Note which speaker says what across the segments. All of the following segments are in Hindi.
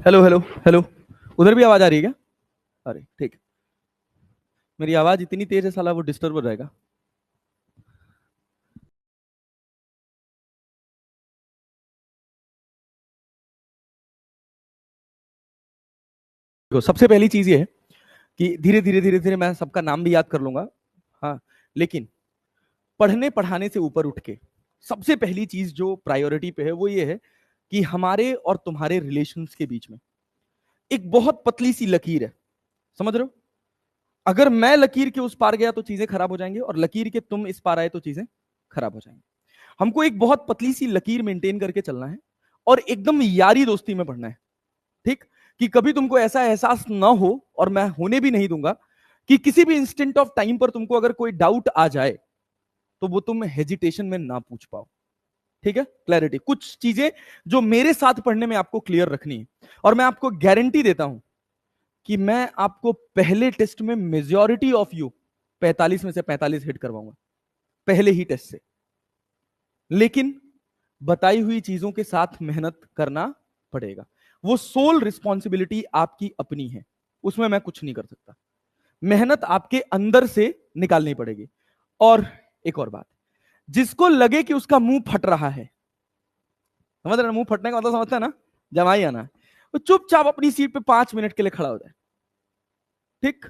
Speaker 1: Hello hello hello. उधर भी आवाज आ रही है क्या? अरे ठीक है। मेरी आवाज इतनी तेज है साला वो डिस्टर्ब हो जाएगा। देखो, सबसे पहली चीज ये है कि धीरे धीरे धीरे धीरे मैं सबका नाम भी याद कर लूंगा। हाँ, लेकिन पढ़ने पढ़ाने से ऊपर उठ के सबसे पहली चीज जो प्रायोरिटी पे है वो ये है कि हमारे और तुम्हारे रिलेशंस के बीच में एक बहुत पतली सी लकीर है। समझ रहे हो? अगर मैं लकीर के उस पार गया तो चीजें खराब हो जाएंगी, और लकीर के तुम इस पार आए तो चीजें खराब हो जाएंगी। हमको एक बहुत पतली सी लकीर मेंटेन करके चलना है और एकदम यारी दोस्ती में पढ़ना है। ठीक? कि कभी तुमको ऐसा एहसास ना हो, और मैं होने भी नहीं दूंगा, कि किसी भी इंस्टेंट ऑफ टाइम पर तुमको अगर कोई डाउट आ जाए तो वो तुम हेजिटेशन में ना पूछ पाओ। ठीक है? क्लैरिटी, कुछ चीजें जो मेरे साथ पढ़ने में आपको क्लियर रखनी है, और मैं आपको गारंटी देता हूं कि मैं आपको पहले टेस्ट में मेजॉरिटी ऑफ यू 45 में से 45 हिट करवाऊंगा पहले ही टेस्ट से। लेकिन बताई हुई चीजों के साथ मेहनत करना पड़ेगा। वो सोल रिस्पॉन्सिबिलिटी आपकी अपनी है, उसमें मैं कुछ नहीं कर सकता। मेहनत आपके अंदर से निकालनी पड़ेगी। और एक और बात, जिसको लगे कि उसका मुंह फट रहा है, समझ रहे ना? मुंह फटने का मतलब समझता है ना? जमाई आना है। वो चुपचाप अपनी सीट पे 5 मिनट के लिए खड़ा हो जाए। ठीक?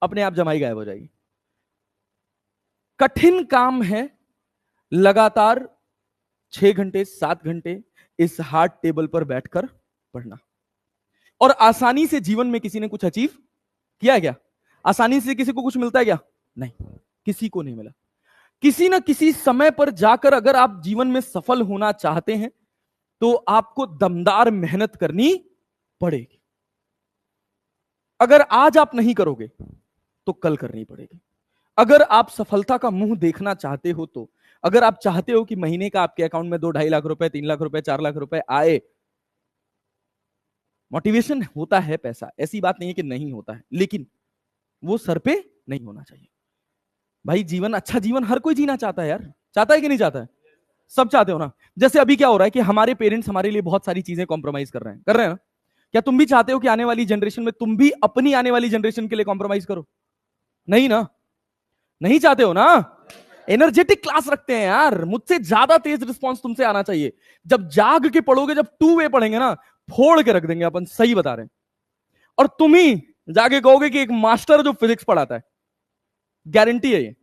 Speaker 1: अपने आप जमाई गायब हो जाएगी। कठिन काम है लगातार 6 घंटे 7 घंटे इस हार्ड टेबल पर बैठकर पढ़ना। और आसानी से जीवन में किसी ने कुछ अचीव किया है क्या? आसानी से किसी को कुछ मिलता है क्या? नहीं, किसी को नहीं मिला। किसी ना किसी समय पर जाकर अगर आप जीवन में सफल होना चाहते हैं तो आपको दमदार मेहनत करनी पड़ेगी। अगर आज आप नहीं करोगे तो कल करनी पड़ेगी। अगर आप सफलता का मुंह देखना चाहते हो, तो अगर आप चाहते हो कि महीने का आपके अकाउंट में 2-2.5 लाख रुपए, 3 लाख रुपए, 4 लाख रुपए आए, मोटिवेशन होता है पैसा, ऐसी बात नहीं है कि नहीं होता है, लेकिन वो सर पे नहीं होना चाहिए। भाई जीवन, अच्छा जीवन हर कोई जीना चाहता है यार। चाहता है कि नहीं चाहता है? सब चाहते हो ना? जैसे अभी क्या हो रहा है कि हमारे पेरेंट्स हमारे लिए बहुत सारी चीजें कॉम्प्रोमाइज कर रहे हैं ना? क्या तुम भी चाहते हो कि आने वाली जनरेशन में तुम भी अपनी आने वाली जनरेशन के लिए कॉम्प्रोमाइज करो? नहीं ना? नहीं चाहते हो ना? एनर्जेटिक क्लास रखते हैं यार, मुझसे ज्यादा तेज रिस्पॉन्स तुमसे आना चाहिए। जब जाग के पढ़ोगे, जब 2 वे पढ़ेंगे ना, फोड़ के रख देंगे अपन, सही बता रहे हैं। और तुम ही जाके कहोगे कि एक मास्टर जो फिजिक्स पढ़ाता है, गारंटी है ये।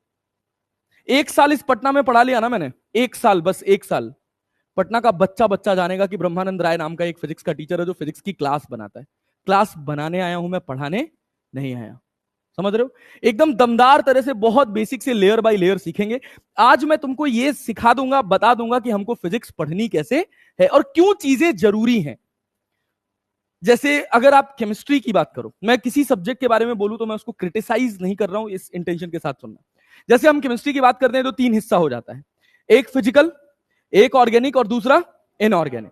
Speaker 1: 1 साल इस पटना में पढ़ा लिया ना मैंने, 1 साल, बस 1 साल, पटना का बच्चा बच्चा जानेगा कि ब्रह्मानंद राय नाम का एक फिजिक्स का टीचर है जो फिजिक्स की क्लास बनाता है। क्लास बनाने आया हूं मैं, पढ़ाने नहीं आया। समझ रहे हो? एकदम दमदार तरह से बहुत बेसिक से लेयर बाय लेयर सीखेंगे। आज मैं तुमको ये सिखा दूंगा, बता दूंगा कि हमको फिजिक्स पढ़नी कैसे है और क्यों चीजें जरूरी हैं। जैसे अगर आप केमिस्ट्री की बात करो, मैं किसी सब्जेक्ट के बारे में बोलूं तो मैं उसको क्रिटिसाइज नहीं कर रहा हूं, इस इंटेंशन के साथ सुनना। जैसे हम केमिस्ट्री की बात करते हैं तो 3 हिस्सा हो जाता है, एक फिजिकल, एक ऑर्गेनिक और दूसरा इनऑर्गेनिक।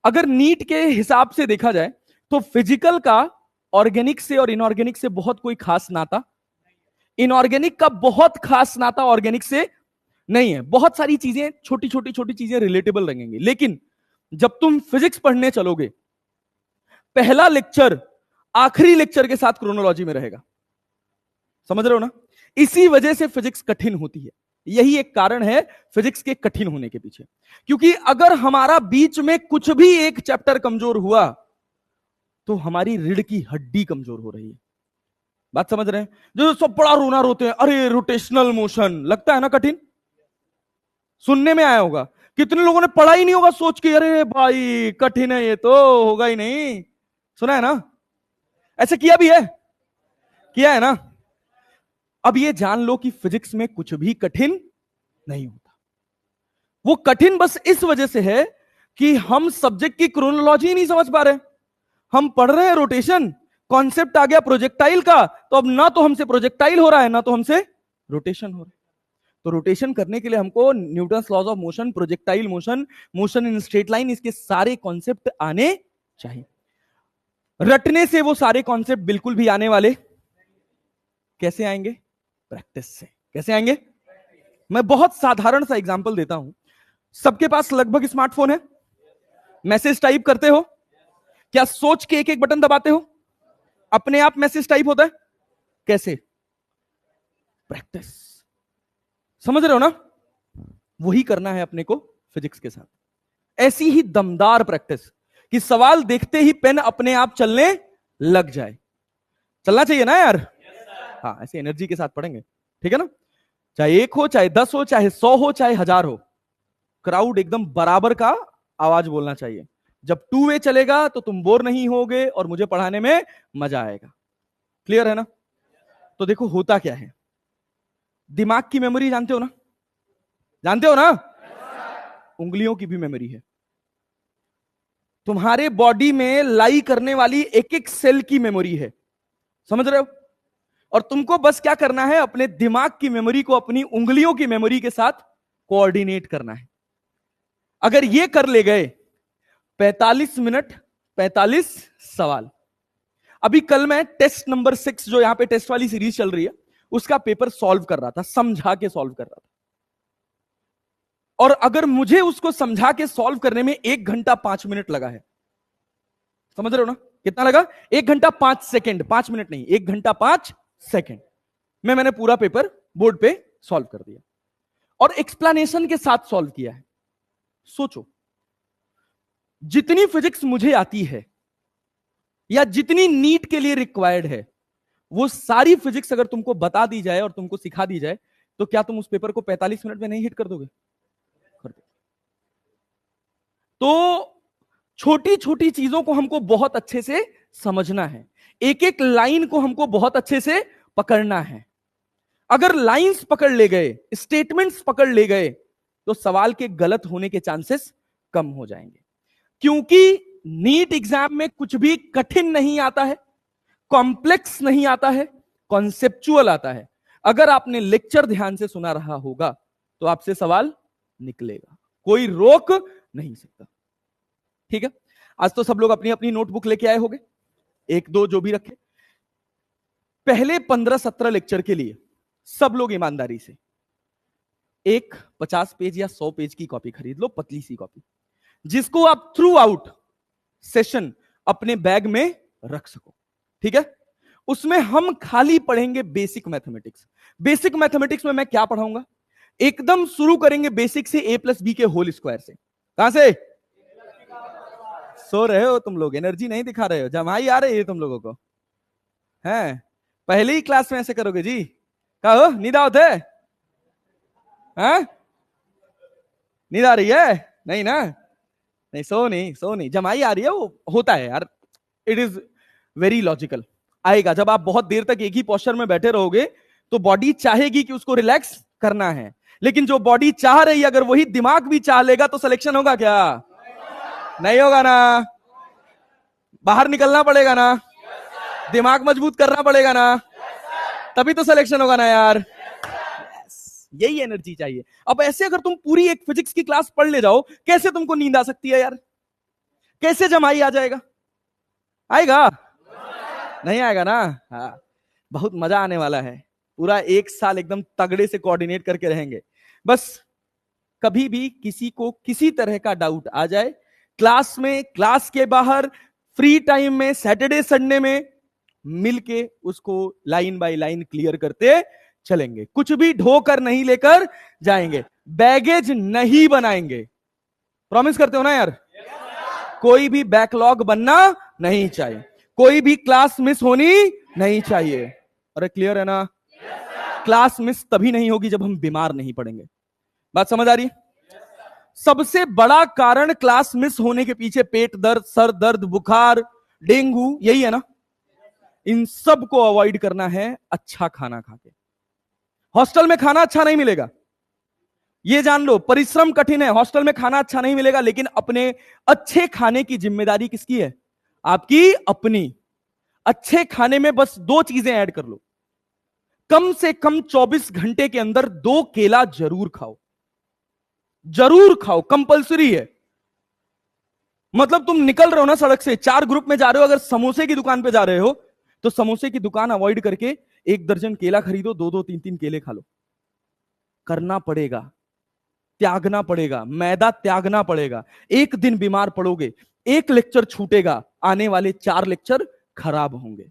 Speaker 1: अगर नीट के हिसाब से देखा जाए तो फिजिकल का ऑर्गेनिक से और इनऑर्गेनिक से बहुत कोई खास नाता, इनऑर्गेनिक का बहुत खास नाता ऑर्गेनिक से नहीं है। बहुत सारी चीजें, छोटी छोटी छोटी चीजें रिलेटेबल रहेंगी, लेकिन जब तुम फिजिक्स पढ़ने चलोगे, पहला लेक्चर आखिरी लेक्चर के साथ क्रोनोलॉजी में रहेगा। समझ रहे हो ना? इसी वजह से फिजिक्स कठिन होती है। यही एक कारण है फिजिक्स के कठिन होने के पीछे। क्योंकि अगर हमारा बीच में कुछ भी एक चैप्टर कमजोर हुआ तो हमारी रीढ़ की हड्डी कमजोर हो रही है। बात समझ रहे हैं? जो सब बड़ा रोना रोते हैं, अरे रोटेशनल मोशन लगता है ना कठिन, सुनने में आया होगा। कितने लोगों ने पढ़ा ही नहीं होगा सोच के अरे भाई कठिन है, ये तो होगा ही नहीं। सुना है ना? ऐसा किया भी है? किया है ना? अब ये जान लो कि फिजिक्स में कुछ भी कठिन नहीं होता। वो कठिन बस इस वजह से है कि हम सब्जेक्ट की क्रोनोलॉजी नहीं समझ पा रहे। हम पढ़ रहे हैं रोटेशन, कॉन्सेप्ट आ गया प्रोजेक्टाइल का, तो अब ना तो हमसे प्रोजेक्टाइल हो रहा है ना तो हमसे रोटेशन हो रहा है। तो रोटेशन करने के लिए हमको Newton laws of motion, projectile motion, motion in straight line, इसके सारे कॉन्सेप्ट आने चाहिए। रटने से वो सारे कॉन्सेप्ट बिल्कुल भी आने वाले कैसे आएंगे? प्रैक्टिस से। कैसे आएंगे? मैं बहुत साधारण सा एग्जांपल देता हूं। सबके पास लगभग स्मार्टफोन है, मैसेज टाइप करते हो, क्या सोच के एक एक बटन दबाते हो? अपने आप मैसेज टाइप होता है? कैसे? प्रैक्टिस। समझ रहे हो ना? वही करना है अपने को फिजिक्स के साथ। ऐसी ही दमदार प्रैक्टिस कि सवाल देखते ही पेन अपने आप चलने लग जाए। चलना चाहिए ना यार? हाँ, ऐसे एनर्जी के साथ पढ़ेंगे, ठीक है ना? चाहे 1 हो, चाहे 10 हो, चाहे 100 हो, चाहे 1000 हो, क्राउड एकदम बराबर का आवाज बोलना चाहिए। जब 2 वे चलेगा तो तुम बोर नहीं होगे और मुझे पढ़ाने में मजा आएगा। क्लियर है ना? तो देखो होता क्या है, दिमाग की मेमोरी जानते हो ना? जानते हो ना? उंगलियों की भी मेमोरी है। तुम्हारे बॉडी में लाई करने वाली एक एक सेल की मेमोरी है। समझ रहे हो? और तुमको बस क्या करना है, अपने दिमाग की मेमोरी को अपनी उंगलियों की मेमोरी के साथ कोऑर्डिनेट करना है। अगर ये कर ले गए, 45 मिनट 45 सवाल। अभी कल मैं टेस्ट नंबर 6 जो यहां पे टेस्ट वाली सीरीज चल रही है उसका पेपर सॉल्व कर रहा था, समझा के सॉल्व कर रहा था। और अगर मुझे उसको समझा के सॉल्व करने में 1 घंटा 5 मिनट लगा है, समझ रहे हो ना? कितना लगा? 1 घंटा 5 सेकंड, 5 मिनट नहीं, 1 घंटा 5 सेकंड में मैंने पूरा पेपर बोर्ड पे सॉल्व कर दिया और एक्सप्लेनेशन के साथ सॉल्व किया है। सोचो, जितनी फिजिक्स मुझे आती है या जितनी नीट के लिए रिक्वायर्ड है, वो सारी फिजिक्स अगर तुमको बता दी जाए और तुमको सिखा दी जाए, तो क्या तुम उस पेपर को 45 मिनट में नहीं हिट कर दोगे? कर दो। तो छोटी छोटी चीजों को हमको बहुत अच्छे से समझना है, एक एक लाइन को हमको बहुत अच्छे से पकड़ना है। अगर लाइंस पकड़ ले गए, स्टेटमेंट्स पकड़ ले गए, तो सवाल के गलत होने के चांसेस कम हो जाएंगे। क्योंकि नीट एग्जाम में कुछ भी कठिन नहीं आता है, कॉम्प्लेक्स नहीं आता है, कॉन्सेप्चुअल आता है। अगर आपने लेक्चर ध्यान से सुना रहा होगा तो आपसे सवाल निकलेगा, कोई रोक नहीं सकता। ठीक है? आज तो सब लोग अपनी अपनी नोटबुक लेके आए होंगे, 1-2 जो भी रखे। पहले 15-17 लेक्चर के लिए सब लोग ईमानदारी से एक 50 पेज या 100 पेज की कॉपी खरीद लो, पतली सी कॉपी, जिसको आप थ्रू आउट सेशन अपने बैग में रख सको। ठीक है? उसमें हम खाली पढ़ेंगे बेसिक मैथमेटिक्स। बेसिक मैथमेटिक्स में मैं क्या पढ़ाऊंगा? एकदम शुरू करेंगे बेसिक से, a+b के होल स्क्वायर से। कहां से? सो रहे हो तुम लोग, एनर्जी नहीं दिखा रहे हो, जमाई आ रही है तुम लोगों को हैं? पहले ही क्लास में ऐसे करोगे जी? कहो नींद आओ थे? हैं? नींद आ रही है? नहीं ना? नहीं, सो नहीं, जमाई आ रही है, वो होता है यार, इट इज वेरी लॉजिकल। आएगा जब आप बहुत देर तक एक ही पोस्चर में बैठे रहोगे तो बॉडी चाहेगी कि उसको रिलैक्स करना है, लेकिन जो बॉडी चाह रही है अगर वही दिमाग भी चाह लेगा तो सिलेक्शन होगा क्या? नहीं होगा ना? बाहर निकलना पड़ेगा ना? दिमाग मजबूत करना पड़ेगा ना? तभी तो सिलेक्शन होगा ना यार। यही एनर्जी चाहिए। अब ऐसे अगर तुम पूरी एक फिजिक्स की क्लास पढ़ ले जाओ, कैसे तुमको नींद आ सकती है यार? कैसे जमाई आ जाएगा? आएगा? नहीं आएगा ना? हाँ, बहुत मजा आने वाला है। पूरा 1 साल एकदम तगड़े से कोऑर्डिनेट करके रहेंगे। बस कभी भी किसी को किसी तरह का डाउट आ जाए, क्लास में, क्लास के बाहर, फ्री टाइम में, सैटरडे संडे में, मिलके उसको लाइन बाय लाइन क्लियर करते चलेंगे। कुछ भी ढोकर नहीं लेकर जाएंगे, बैगेज नहीं बनाएंगे। प्रॉमिस करते हो ना यार? कोई भी बैकलॉग बनना नहीं चाहिए, कोई भी क्लास मिस होनी नहीं चाहिए। अरे क्लियर है ना? क्लास मिस तभी नहीं होगी जब हम बीमार नहीं पड़ेंगे। बात समझ आ रही है? सबसे बड़ा कारण क्लास मिस होने के पीछे पेट दर्द, सर दर्द, बुखार, डेंगू, यही है ना? इन सब को अवॉइड करना है अच्छा खाना खा के। हॉस्टल में खाना अच्छा नहीं मिलेगा, ये जान लो, परिश्रम कठिन है, हॉस्टल में खाना अच्छा नहीं मिलेगा, लेकिन अपने अच्छे खाने की जिम्मेदारी किसकी है? आपकी अपनी। अच्छे खाने में बस 2 चीजें ऐड कर लो, कम से कम 24 घंटे के अंदर 2 केला जरूर खाओ, जरूर खाओ, कंपलसरी है। मतलब तुम निकल रहे हो ना सड़क से, 4 ग्रुप में जा रहे हो, अगर समोसे की दुकान पे जा रहे हो तो समोसे की दुकान अवॉइड करके 1 दर्जन केला खरीदो, 2-2 3-3 केले खा लो। करना पड़ेगा, त्यागना पड़ेगा, मैदा त्यागना पड़ेगा। एक दिन बीमार पड़ोगे, एक लेक्चर छूटेगा, आने वाले 4 लेक्चर खराब होंगे।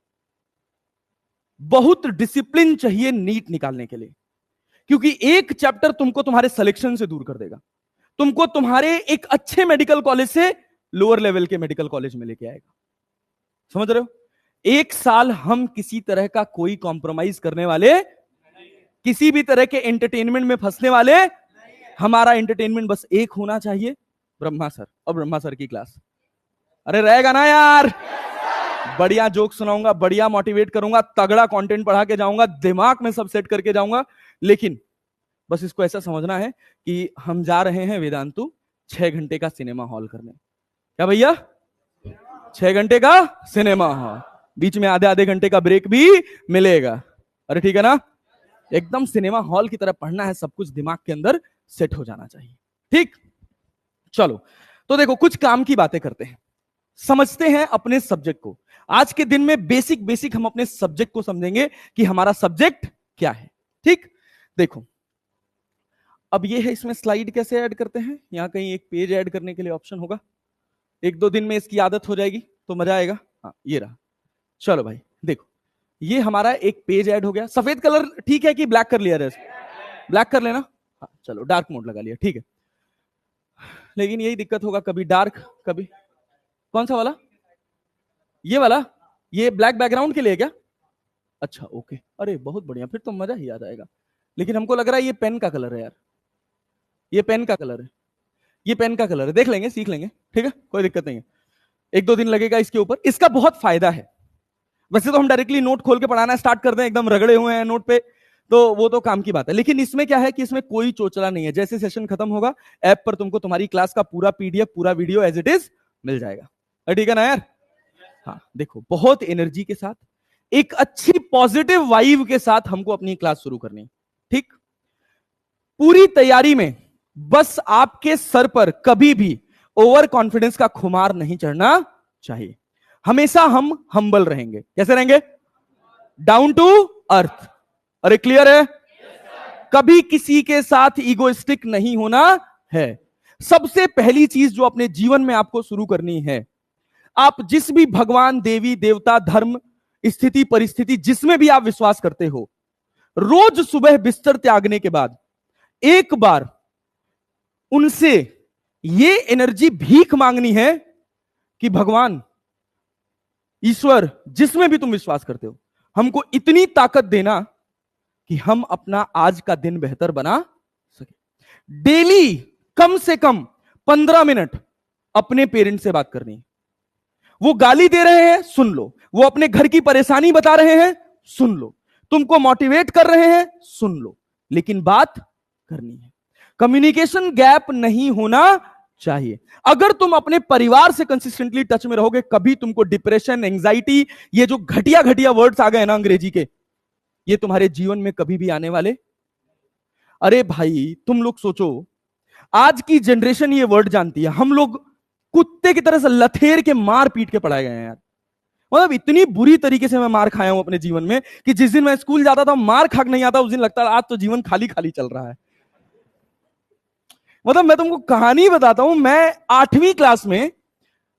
Speaker 1: बहुत डिसिप्लिन चाहिए नीट निकालने के लिए, क्योंकि एक चैप्टर तुमको तुम्हारे सिलेक्शन से दूर कर देगा, तुमको तुम्हारे एक अच्छे मेडिकल कॉलेज से लोअर लेवल के मेडिकल कॉलेज में लेके आएगा। समझ रहे हो? एक साल हम किसी तरह का कोई कॉम्प्रोमाइज करने वाले, किसी भी तरह के एंटरटेनमेंट में फंसने वाले, हमारा एंटरटेनमेंट बस एक होना चाहिए, ब्रह्मा सर और ब्रह्मा सर की क्लास। अरे रहेगा ना यार? बढ़िया जोक सुनाऊंगा, बढ़िया मोटिवेट करूंगा, तगड़ा कंटेंट पढ़ा के जाऊंगा, दिमाग में सब सेट करके जाऊंगा। लेकिन बस इसको ऐसा समझना है कि हम जा रहे हैं वेदांतु 6 घंटे का सिनेमा हॉल करने। क्या भैया? 6 घंटे का सिनेमा हॉल, बीच में आधे आधे घंटे का ब्रेक भी मिलेगा। अरे ठीक है ना? एकदम सिनेमा हॉल की तरह पढ़ना है, सब कुछ दिमाग के अंदर सेट हो जाना चाहिए। ठीक, चलो तो देखो कुछ काम की बातें करते हैं, समझते हैं अपने सब्जेक्ट को। आज के दिन में बेसिक हम अपने सब्जेक्ट को समझेंगे कि हमारा सब्जेक्ट क्या है। ठीक, देखो अब ये है, इसमें स्लाइड कैसे ऐड करते हैं, यहां कहीं एक पेज ऐड करने के लिए ऑप्शन होगा, 1-2 दिन में इसकी आदत हो जाएगी तो मजा आएगा। हाँ ये रहा। चलो भाई देखो, ये हमारा एक पेज ऐड हो गया। सफेद कलर ठीक है कि ब्लैक कर लिया? ब्लैक कर लेना। हाँ चलो, डार्क मोड लगा लिया, ठीक है। लेकिन यही दिक्कत होगा, कभी डार्क कभी, कौन सा वाला? ये वाला, ये ब्लैक बैकग्राउंड के लिए क्या? अच्छा ओके, अरे बहुत बढ़िया, फिर तो मजा ही आ जाएगा। लेकिन हमको लग रहा है ये पेन का कलर है यार, ये पेन का कलर है, ये पेन का कलर है। देख लेंगे, सीख लेंगे, ठीक है, कोई दिक्कत नहीं है। 1-2 दिन लगेगा इसके ऊपर। इसका बहुत फायदा है। वैसे तो हम डायरेक्टली नोट खोल के पढ़ाना स्टार्ट कर दें, एकदम रगड़े हुए हैं नोट पे, तो वो तो काम की बात है। लेकिन इसमें क्या है कि इसमें कोई चोचला नहीं है। जैसे सेशन खत्म होगा, ऐप पर तुमको तुम्हारी क्लास का पूरा पीडीएफ, पूरा वीडियो एज इट इज मिल जाएगा। ठीक है ना यार? हाँ देखो, बहुत एनर्जी के साथ, एक अच्छी पॉजिटिव वाइब के साथ हमको अपनी क्लास शुरू करनी है। ठीक, पूरी तैयारी में बस आपके सर पर कभी भी ओवर कॉन्फिडेंस का खुमार नहीं चढ़ना चाहिए। हमेशा हम हम्बल रहेंगे। कैसे रहेंगे? Down to earth. अरे क्लियर है? कभी किसी के साथ ईगोइस्टिक नहीं होना है। सबसे पहली चीज जो अपने जीवन में आपको शुरू करनी है, आप जिस भी भगवान, देवी, देवता, धर्म, स्थिति, परिस्थिति, जिसमें भी आप विश्वास करते हो, रोज सुबह बिस्तर त्यागने के बाद एक बार उनसे ये एनर्जी भीख मांगनी है कि भगवान, ईश्वर, जिसमें भी तुम विश्वास करते हो, हमको इतनी ताकत देना कि हम अपना आज का दिन बेहतर बना सके। डेली कम से कम 15 मिनट अपने पेरेंट्स से बात करनी है। वो गाली दे रहे हैं, सुन लो। वो अपने घर की परेशानी बता रहे हैं, सुन लो। तुमको मोटिवेट कर रहे हैं, सुन लो। लेकिन बात करनी है। कम्युनिकेशन गैप नहीं होना चाहिए। अगर तुम अपने परिवार से कंसिस्टेंटली टच में रहोगे, कभी तुमको डिप्रेशन, एंजाइटी, ये जो घटिया घटिया वर्ड्स आ गए ना अंग्रेजी के, ये तुम्हारे जीवन में कभी भी आने वाले। अरे भाई तुम लोग सोचो, आज की जनरेशन ये वर्ड जानती है, हम लोग कुत्ते की तरह से लथेर के मार पीट के पढ़ाए गए हैं यार। मतलब इतनी बुरी तरीके से मैं मार खाया हूं अपने जीवन में कि जिस दिन मैं स्कूल जाता था मार खा नहीं आता, उस दिन लगता आज तो जीवन खाली खाली चल रहा है। मतलब मैं तुमको कहानी बताता हूं, मैं 8वीं क्लास में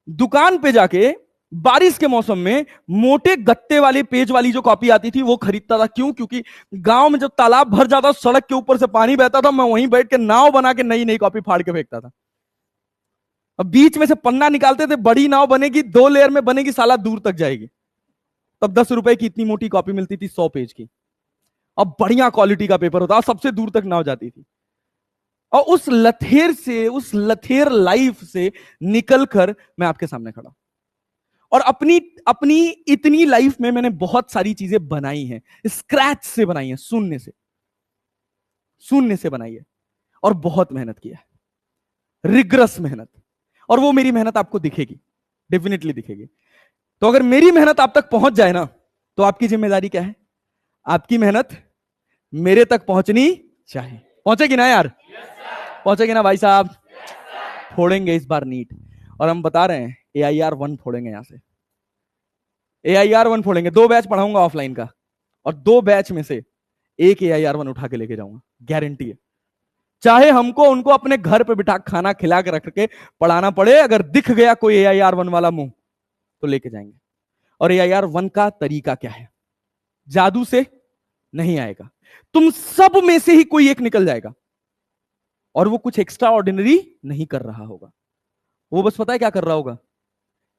Speaker 1: दुकान पे जाके बारिश के मौसम में मोटे गत्ते वाले पेज वाली जो कॉपी आती थी वो खरीदता था। क्यों? क्योंकि गांव में जब तालाब भर जाता, सड़क के ऊपर से पानी बहता था, मैं वहीं बैठ के नाव बना के नई नई कॉपी फाड़ के फेंकता था। अब बीच में से पन्ना निकालते थे, बड़ी नाव बनेगी, 2 लेयर में बनेगी, साला दूर तक जाएगी। तब 10 रुपए की इतनी मोटी कॉपी मिलती थी, 100 पेज की। अब बढ़िया क्वालिटी का पेपर होता, सबसे दूर तक नाव जाती थी। और उस लथेर से, उस लथेर लाइफ से निकलकर मैं आपके सामने खड़ा, और अपनी अपनी इतनी लाइफ में मैंने बहुत सारी चीजें बनाई हैं, स्क्रैच से बनाई है, शून्य से बनाई है, और बहुत मेहनत की है, रिग्रेस मेहनत। और वो मेरी मेहनत आपको दिखेगी, डेफिनेटली दिखेगी। तो अगर मेरी मेहनत आप तक पहुंच जाए ना, तो आपकी जिम्मेदारी क्या है? आपकी मेहनत मेरे तक पहुंचनी चाहिए। पहुंचेगी ना यार? पहुंचेगी ना भाई साहब? फोड़ेंगे इस बार नीट, और हम बता रहे हैं AIR 1 फोड़ेंगे। यहां से AIR 1 फोड़ेंगे। 2 बैच पढ़ाऊंगा ऑफलाइन का, और 2 बैच में से एक AIR 1 उठा के लेके जाऊंगा, गारंटी है। चाहे हमको उनको अपने घर पे बिठा खाना खिला के रख के पढ़ाना पड़े, अगर दिख गया कोई AIR 1 वाला मुंह तो लेके जाएंगे। और AIR 1 का तरीका क्या है? जादू से नहीं आएगा, तुम सब में से ही कोई एक निकल जाएगा और वो कुछ एक्स्ट्रा ऑर्डिनरी नहीं कर रहा होगा। वो बस पता है क्या कर रहा होगा?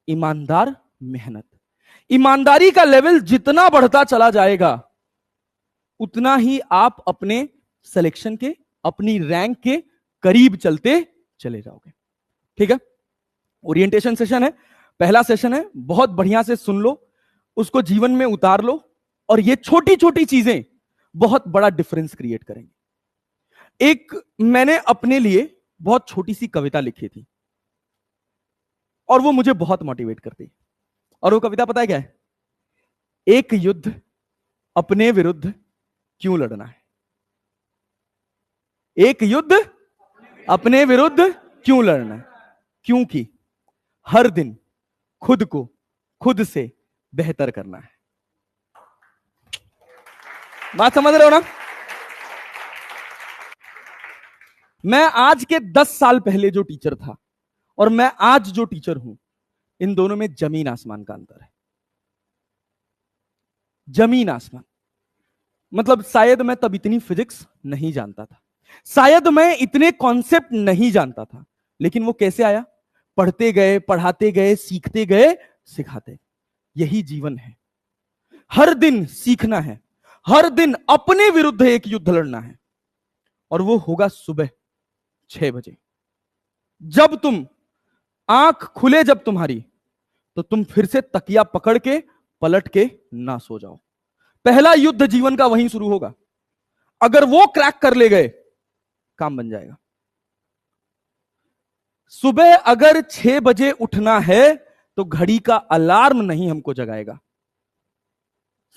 Speaker 1: ईमानदार मेहनत। ईमानदारी का लेवल जितना बढ़ता चला जाएगा उतना ही आप अपने सिलेक्शन के, अपनी रैंक के करीब चलते चले जाओगे। ठीक है, ओरिएंटेशन सेशन है, पहला सेशन है, बहुत बढ़िया से सुन लो, उसको जीवन में उतार लो और ये छोटी छोटी चीजें बहुत बड़ा डिफरेंस क्रिएट करेंगे। एक मैंने अपने लिए बहुत छोटी सी कविता लिखी थी और वो मुझे बहुत मोटिवेट करती है। और वो कविता पता है क्या है? एक युद्ध अपने विरुद्ध क्यों लड़ना है? एक युद्ध अपने विरुद्ध क्यों लड़ना है? क्योंकि हर दिन खुद को खुद से बेहतर करना है। बात समझ रहे हो ना? मैं आज के 10 साल पहले जो टीचर था और मैं आज जो टीचर हूं, इन दोनों में जमीन आसमान का अंतर है। जमीन आसमान। मतलब शायद मैं तब इतनी फिजिक्स नहीं जानता था, शायद मैं इतने कॉन्सेप्ट नहीं जानता था, लेकिन वो कैसे आया? पढ़ते गए, पढ़ाते गए, सीखते गए, सिखाते। यही जीवन है। हर दिन सीखना है, हर दिन अपने विरुद्ध एक युद्ध लड़ना है। और वो होगा सुबह 6 बजे। जब तुम आंख खुले जब तुम्हारी, तो तुम फिर से तकिया पकड़ के पलट के ना सो जाओ। पहला युद्ध जीवन का वहीं शुरू होगा। अगर वो क्रैक कर ले गए, काम बन जाएगा। सुबह अगर 6 बजे उठना है तो घड़ी का अलार्म नहीं हमको जगाएगा।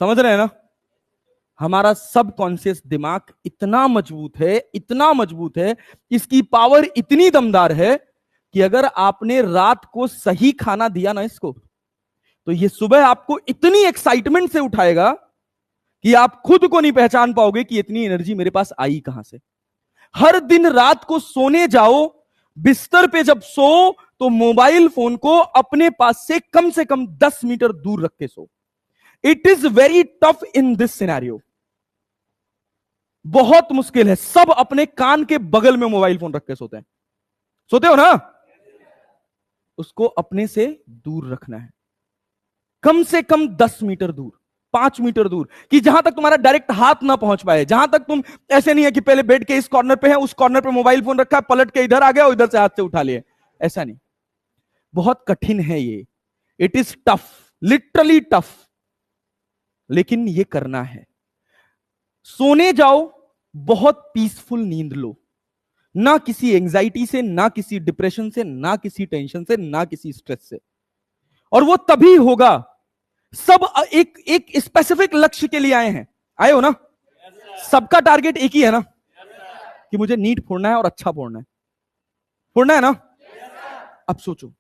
Speaker 1: समझ रहे हैं ना? हमारा सबकॉन्शियस दिमाग इतना मजबूत है, इतना मजबूत है, इसकी पावर इतनी दमदार है कि अगर आपने रात को सही खाना दिया ना इसको, तो ये सुबह आपको इतनी एक्साइटमेंट से उठाएगा कि आप खुद को नहीं पहचान पाओगे कि इतनी एनर्जी मेरे पास आई कहां से। हर दिन रात को सोने जाओ, बिस्तर पे जब सो तो मोबाइल फोन को अपने पास से कम 10 मीटर दूर रख के सो। It is very tough in this scenario. बहुत मुश्किल है। सब अपने कान के बगल में मोबाइल फोन रख के सोते हैं। सोते हो ना? उसको अपने से दूर रखना है, कम से कम 10 मीटर दूर, 5 मीटर दूर, कि जहां तक तुम्हारा डायरेक्ट हाथ ना पहुंच पाए। जहां तक तुम ऐसे नहीं है कि पहले बेड के इस कॉर्नर पे है, उस कॉर्नर पे मोबाइल फोन रखा है, पलट के इधर आ गया और इधर से हाथ से उठा लिए। ऐसा नहीं। बहुत कठिन है ये। It is tough, literally tough, लेकिन ये करना है। सोने जाओ, बहुत पीसफुल नींद लो, ना किसी एंजाइटी से, ना किसी डिप्रेशन से, ना किसी टेंशन से, ना किसी स्ट्रेस से। और वो तभी होगा, सब एक एक स्पेसिफिक लक्ष्य के लिए आए हैं। आए हो ना? सबका टारगेट एक ही है ना, कि मुझे नीट फोड़ना है और अच्छा फोड़ना है। फोड़ना है ना? अब सोचो,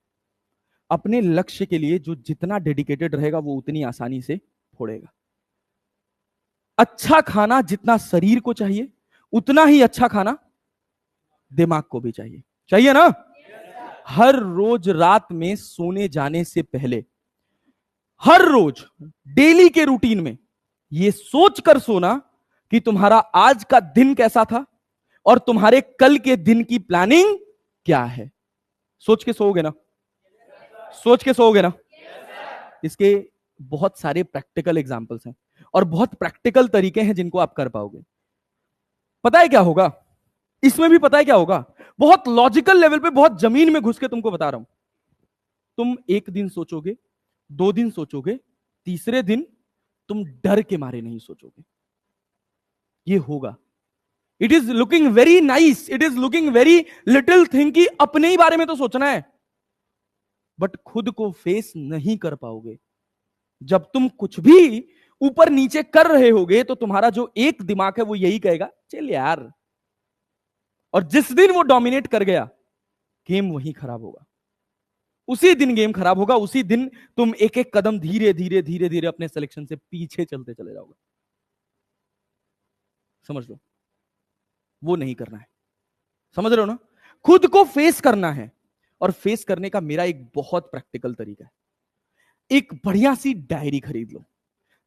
Speaker 1: अपने लक्ष्य के लिए जो जितना डेडिकेटेड रहेगा वो उतनी आसानी से फोड़ेगा। अच्छा खाना जितना शरीर को चाहिए, उतना ही अच्छा खाना दिमाग को भी चाहिए। चाहिए ना? हर रोज रात में सोने जाने से पहले, हर रोज डेली के रूटीन में यह सोचकर सोना कि तुम्हारा आज का दिन कैसा था और तुम्हारे कल के दिन की प्लानिंग क्या है। सोच के सोओगे ना? सोच के सोओगे ना? इसके बहुत सारे प्रैक्टिकल एग्जांपल्स हैं और बहुत प्रैक्टिकल तरीके हैं जिनको आप कर पाओगे। पता है क्या होगा इसमें भी? पता है क्या होगा? बहुत लॉजिकल लेवल पे, बहुत जमीन में घुस के तुमको बता रहा हूं। तुम एक दिन सोचोगे, 2 दिन सोचोगे, तीसरे दिन तुम डर के मारे नहीं सोचोगे। ये होगा। It is looking very nice, it is looking very little thing कि अपने ही बारे में तो सोचना है, बट खुद को फेस नहीं कर पाओगे। जब तुम कुछ भी ऊपर नीचे कर रहे होगे तो तुम्हारा जो एक दिमाग है वो यही कहेगा, चल यार। और जिस दिन वो डोमिनेट कर गया, गेम वहीं खराब होगा। उसी दिन गेम खराब होगा। उसी दिन तुम एक एक कदम धीरे धीरे धीरे धीरे अपने सिलेक्शन से पीछे चलते चले जाओगे। समझ लो, वो नहीं करना है। समझ रहे हो ना? खुद को फेस करना है। और फेस करने का मेरा एक बहुत प्रैक्टिकल तरीका है। एक बढ़िया सी डायरी खरीद लो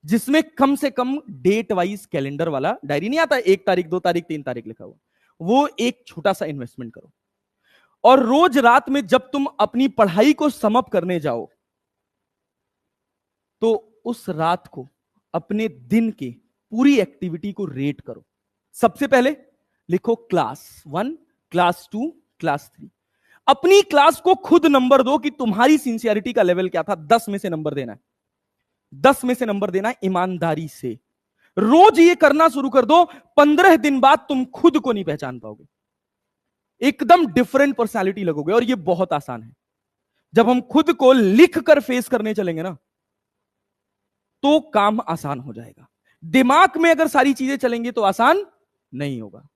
Speaker 1: जिसमें कम से कम डेट वाइज कैलेंडर वाला डायरी नहीं आता, 1 तारीख 2 तारीख 3 तारीख लिखा हुआ, वो एक छोटा सा इन्वेस्टमेंट करो। और रोज रात में जब तुम अपनी पढ़ाई को समअप करने जाओ तो उस रात को अपने दिन के पूरी एक्टिविटी को रेट करो। सबसे पहले लिखो क्लास 1, क्लास 2, क्लास 3। अपनी क्लास को खुद नंबर दो कि तुम्हारी सिंसियरिटी का लेवल क्या था। 10 में से नंबर देना है, 10 में से नंबर देना है ईमानदारी से। रोज ये करना शुरू कर दो, 15 दिन बाद तुम खुद को नहीं पहचान पाओगे, एकदम डिफरेंट पर्सनालिटी लगोगे। और ये बहुत आसान है, जब हम खुद को लिख कर फेस करने चलेंगे ना तो काम आसान हो जाएगा। दिमाग में अगर सारी चीजें चलेंगी तो आसान नहीं होगा।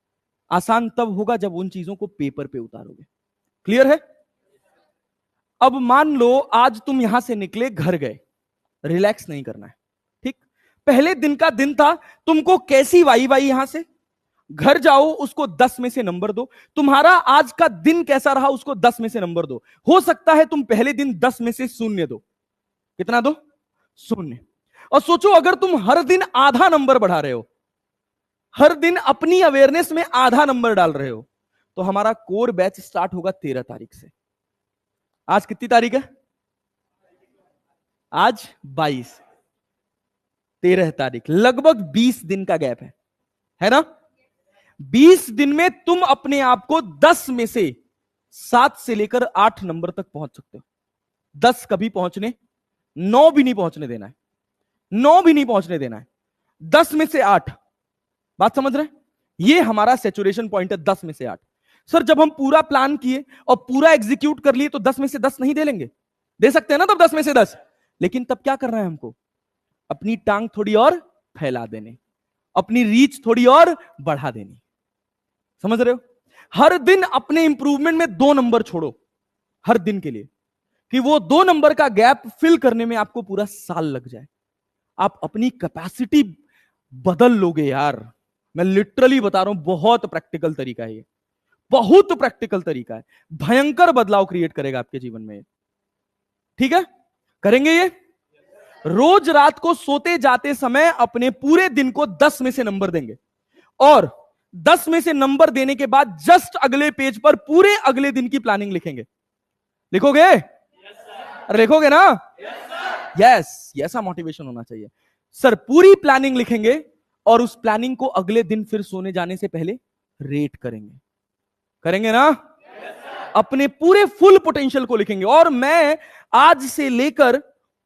Speaker 1: आसान तब होगा जब उन चीजों को पेपर पे उतारोगे। क्लियर है? अब मान लो आज तुम यहां से निकले, घर गए, रिलैक्स नहीं करना है, ठीक? पहले दिन का दिन था, तुमको कैसी वाई यहां से, घर जाओ, उसको 10 में से नंबर दो। तुम्हारा आज का दिन कैसा रहा उसको 10 में से नंबर दो। हो सकता है तुम पहले दिन 10 में से 0 दो। कितना दो? 0। और सोचो अगर तुम हर दिन आधा नंबर बढ़ा रहे हो, हर दिन अपनी अवेयरनेस में आधा नंबर डाल रहे हो, तो हमारा कोर बैच स्टार्ट होगा 13 तारीख से। आज कितनी तारीख है? आज 22। 13 तारीख, लगभग 20 दिन का गैप है ना? 20 दिन में तुम अपने आप को 10 में से 7 से लेकर 8 नंबर तक पहुंच सकते हो। 10 कभी पहुंचने, 9 भी नहीं पहुंचने देना है, 9 भी नहीं पहुंचने देना है। 10 में से 8, बात समझ रहे हैं? ये हमारा सैचुरेशन पॉइंट है, 10 में से 8। सर जब हम पूरा प्लान किए और पूरा एग्जीक्यूट कर लिए तो 10 में से 10 नहीं दे लेंगे? दे सकते हैं ना तब 10 में से 10। लेकिन तब क्या करना है हमको? अपनी टांग थोड़ी और फैला देने, अपनी रीच थोड़ी और बढ़ा देनी। समझ रहे हो? हर दिन अपने इंप्रूवमेंट में 2 नंबर छोड़ो हर दिन के लिए, कि वो 2 नंबर का गैप फिल करने में आपको पूरा साल लग जाए। आप अपनी कैपेसिटी बदल लोगे यार। मैं लिटरली बता रहा हूं, बहुत प्रैक्टिकल तरीका है ये, बहुत प्रैक्टिकल तरीका है, भयंकर बदलाव क्रिएट करेगा आपके जीवन में। ठीक है? करेंगे ये? रोज रात को सोते जाते समय अपने पूरे दिन को 10 में से नंबर देंगे, और 10 में से नंबर देने के बाद जस्ट अगले पेज पर पूरे अगले दिन की प्लानिंग लिखेंगे। लिखोगे? लिखोगे ना? यस, ऐसा मोटिवेशन होना चाहिए। सर पूरी प्लानिंग लिखेंगे और उस प्लानिंग को अगले दिन फिर सोने जाने से पहले रेट करेंगे। करेंगे ना? अपने पूरे फुल पोटेंशियल को लिखेंगे। और मैं आज से लेकर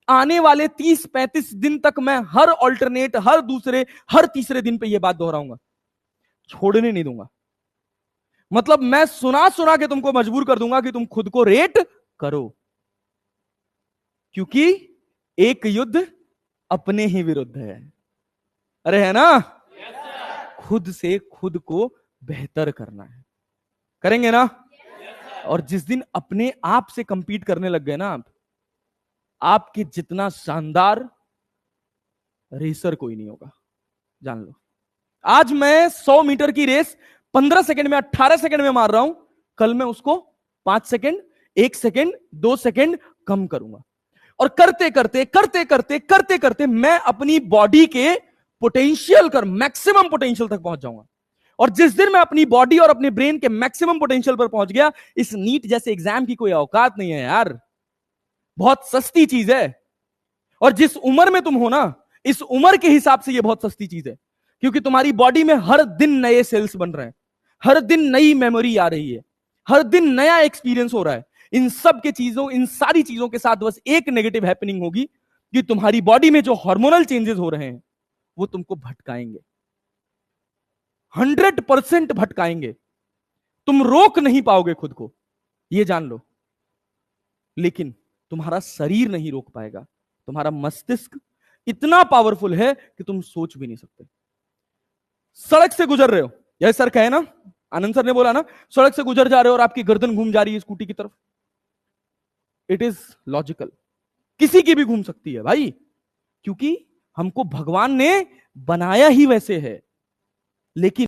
Speaker 1: आने वाले 30-35 दिन तक मैं हर ऑल्टरनेट, हर दूसरे, हर तीसरे दिन पे यह बात दोहराऊंगा, छोड़ने नहीं दूंगा। मतलब मैं सुना सुना के तुमको मजबूर कर दूंगा कि तुम खुद को रेट करो, क्योंकि एक युद्ध अपने ही विरुद्ध है। अरे है ना? खुद से खुद को बेहतर करना है। करेंगे ना? और जिस दिन अपने आप से कंपीट करने लग गए ना आप, आपके जितना शानदार रेसर कोई नहीं होगा, जान लो। आज मैं 100 मीटर की रेस 15 सेकंड में, 18 सेकंड में मार रहा हूं, कल मैं उसको 5 सेकंड, 1 सेकंड, 2 सेकंड कम करूंगा। और करते करते करते करते करते करते मैं अपनी बॉडी के पोटेंशियल कर मैक्सिमम पोटेंशियल तक पहुंच जाऊंगा। और जिस दिन मैं अपनी बॉडी और अपने ब्रेन के मैक्सिमम पोटेंशियल पर पहुंच गया, इस नीट जैसे एग्जाम की कोई औकात नहीं है यार, बहुत सस्ती चीज है। और जिस उम्र में तुम हो ना, इस उम्र के हिसाब से यह बहुत सस्ती चीज है, क्योंकि तुम्हारी बॉडी में हर दिन नए सेल्स बन रहे हैं, हर दिन नई मेमोरी आ रही है, हर दिन नया एक्सपीरियंस हो रहा है। इन सब के चीजों, इन सारी चीजों के साथ बस एक नेगेटिव हैपनिंग होगी कि तुम्हारी बॉडी में जो हार्मोनल चेंजेस हो रहे हैं वो तुमको भटकाएंगे, 100% भटकाएंगे। तुम रोक नहीं पाओगे खुद को, ये जान लो। लेकिन तुम्हारा शरीर नहीं रोक पाएगा, तुम्हारा मस्तिष्क इतना पावरफुल है कि तुम सोच भी नहीं सकते। सड़क से गुजर रहे हो, यह सर कहे ना, आनंद सर ने बोला ना, सड़क से गुजर जा रहे हो और आपकी गर्दन घूम जा रही है स्कूटी की तरफ, इट इज लॉजिकल, किसी की भी घूम सकती है भाई, क्योंकि हमको भगवान ने बनाया ही वैसे है। लेकिन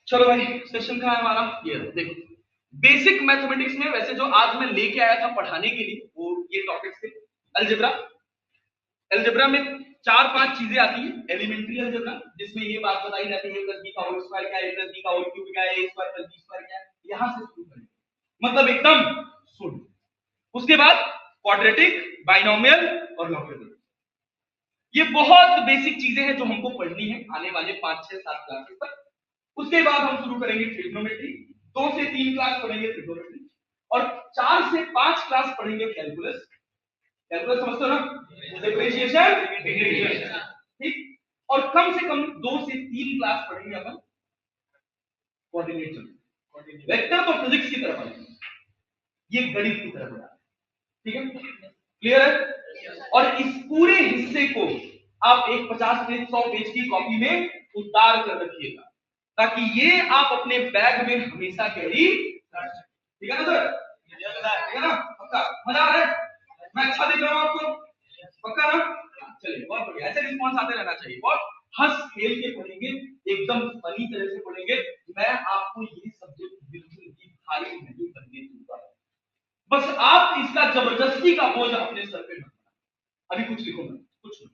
Speaker 1: चलो भाई, सेशन कहाँ है हमारा? ये देखो, बेसिक मैथमेटिक्स में वैसे जो आज मैं लेके आया था पढ़ाने के लिए वो ये टॉपिक्स थे। अलजेब्रा, अलजेब्रा में 4-5 चीजें आती है। एलिमेंट्री अलजेब्रा, जिसमें ये बात बताई जाती है प्लस बी का होल स्क्वायर क्या है, प्लस बी का होल क्यूब क्या है, ए स्क्वायर प्लस बी स्क्वायर क्या है। यहां से शुरू करेंगे, मतलब एकदम शुरू। उसके बाद क्वाड्रेटिक, बाइनोमियल और लॉगरिथम। ये बहुत बेसिक चीजें हैं जो हमको पढ़नी है आने वाले 5-6-7 क्लासेस तक। उसके बाद हम शुरू करेंगे ट्रिग्नोमेट्री, 2 से 3 क्लास पढ़ेंगे ट्रिग्नोमेट्री, और 4 से 5 क्लास पढ़ेंगे कैलकुलस। कैलकुलस समझते हो ना? डिफरेंशिएशन, इंटीग्रेशन, ठीक। और कम से कम 2 से 3 क्लास पढ़ेंगे अपन कोऑर्डिनेट। वेक्टर तो फिजिक्स की तरफ आएंगे, ये गणित की तरफ आएगा, ठीक है? क्लियर है? और इस पूरे हिस्से को आप एक 50 पेज 100 पेज की कॉपी में उतार कर रखिएगा, ताकि ये आप अपने बैग में हमेशा कैरी कर सकें। ठीक है ना सर? ठीक है ना? पक्का? मजा आ रहा है? मैं अच्छा दिख रहा हूं आपको? पक्का ना? चलिए, बहुत बढ़िया। ऐसे रिस्पॉन्स आते रहना चाहिए। बहुत हंस खेल के पढ़ेंगे, एकदम फनी तरह से पढ़ेंगे। मैं आपको ये सब्जेक्ट बिल्कुल भी भारी नहीं करने दूंगा, बस आप इसका जबरदस्ती का बोझ अपने सर पे मत। अभी कुछ लिखो मत, कुछ नहीं,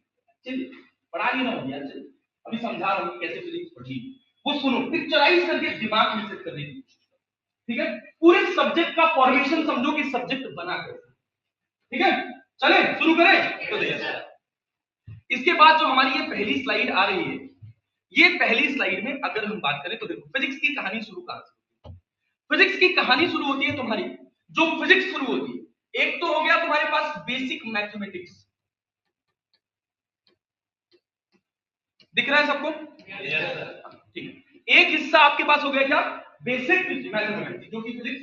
Speaker 1: चलिए पढ़ा नहीं रहा हूं यार, चलिए अभी समझा रहा हूं कैसे फिजिक्स पढ़नी, वो सुनो, पिक्चराइज करके दिमाग में सेट करने की कोशिश करो। ठीक है? पूरे सब्जेक्ट का फॉर्मेशन समझो कि सब्जेक्ट बना कैसे। ठीक है? चले शुरू करें? तो देखिए, इसके बाद जो हमारी ये पहली स्लाइड आ रही है, ये पहली स्लाइड में अगर हम बात करें तो देखो, फिजिक्स की कहानी शुरू कहां से? फिजिक्स की कहानी शुरू होती है तुम्हारी, जो फिजिक्स शुरू होती है, एक तो हो गया तुम्हारे पास बेसिक मैथमेटिक्स, दिख रहा है सबको? ठीक है। एक हिस्सा आपके पास हो गया क्या? बेसिक मैथमेटिक्स, जो कि फिजिक्स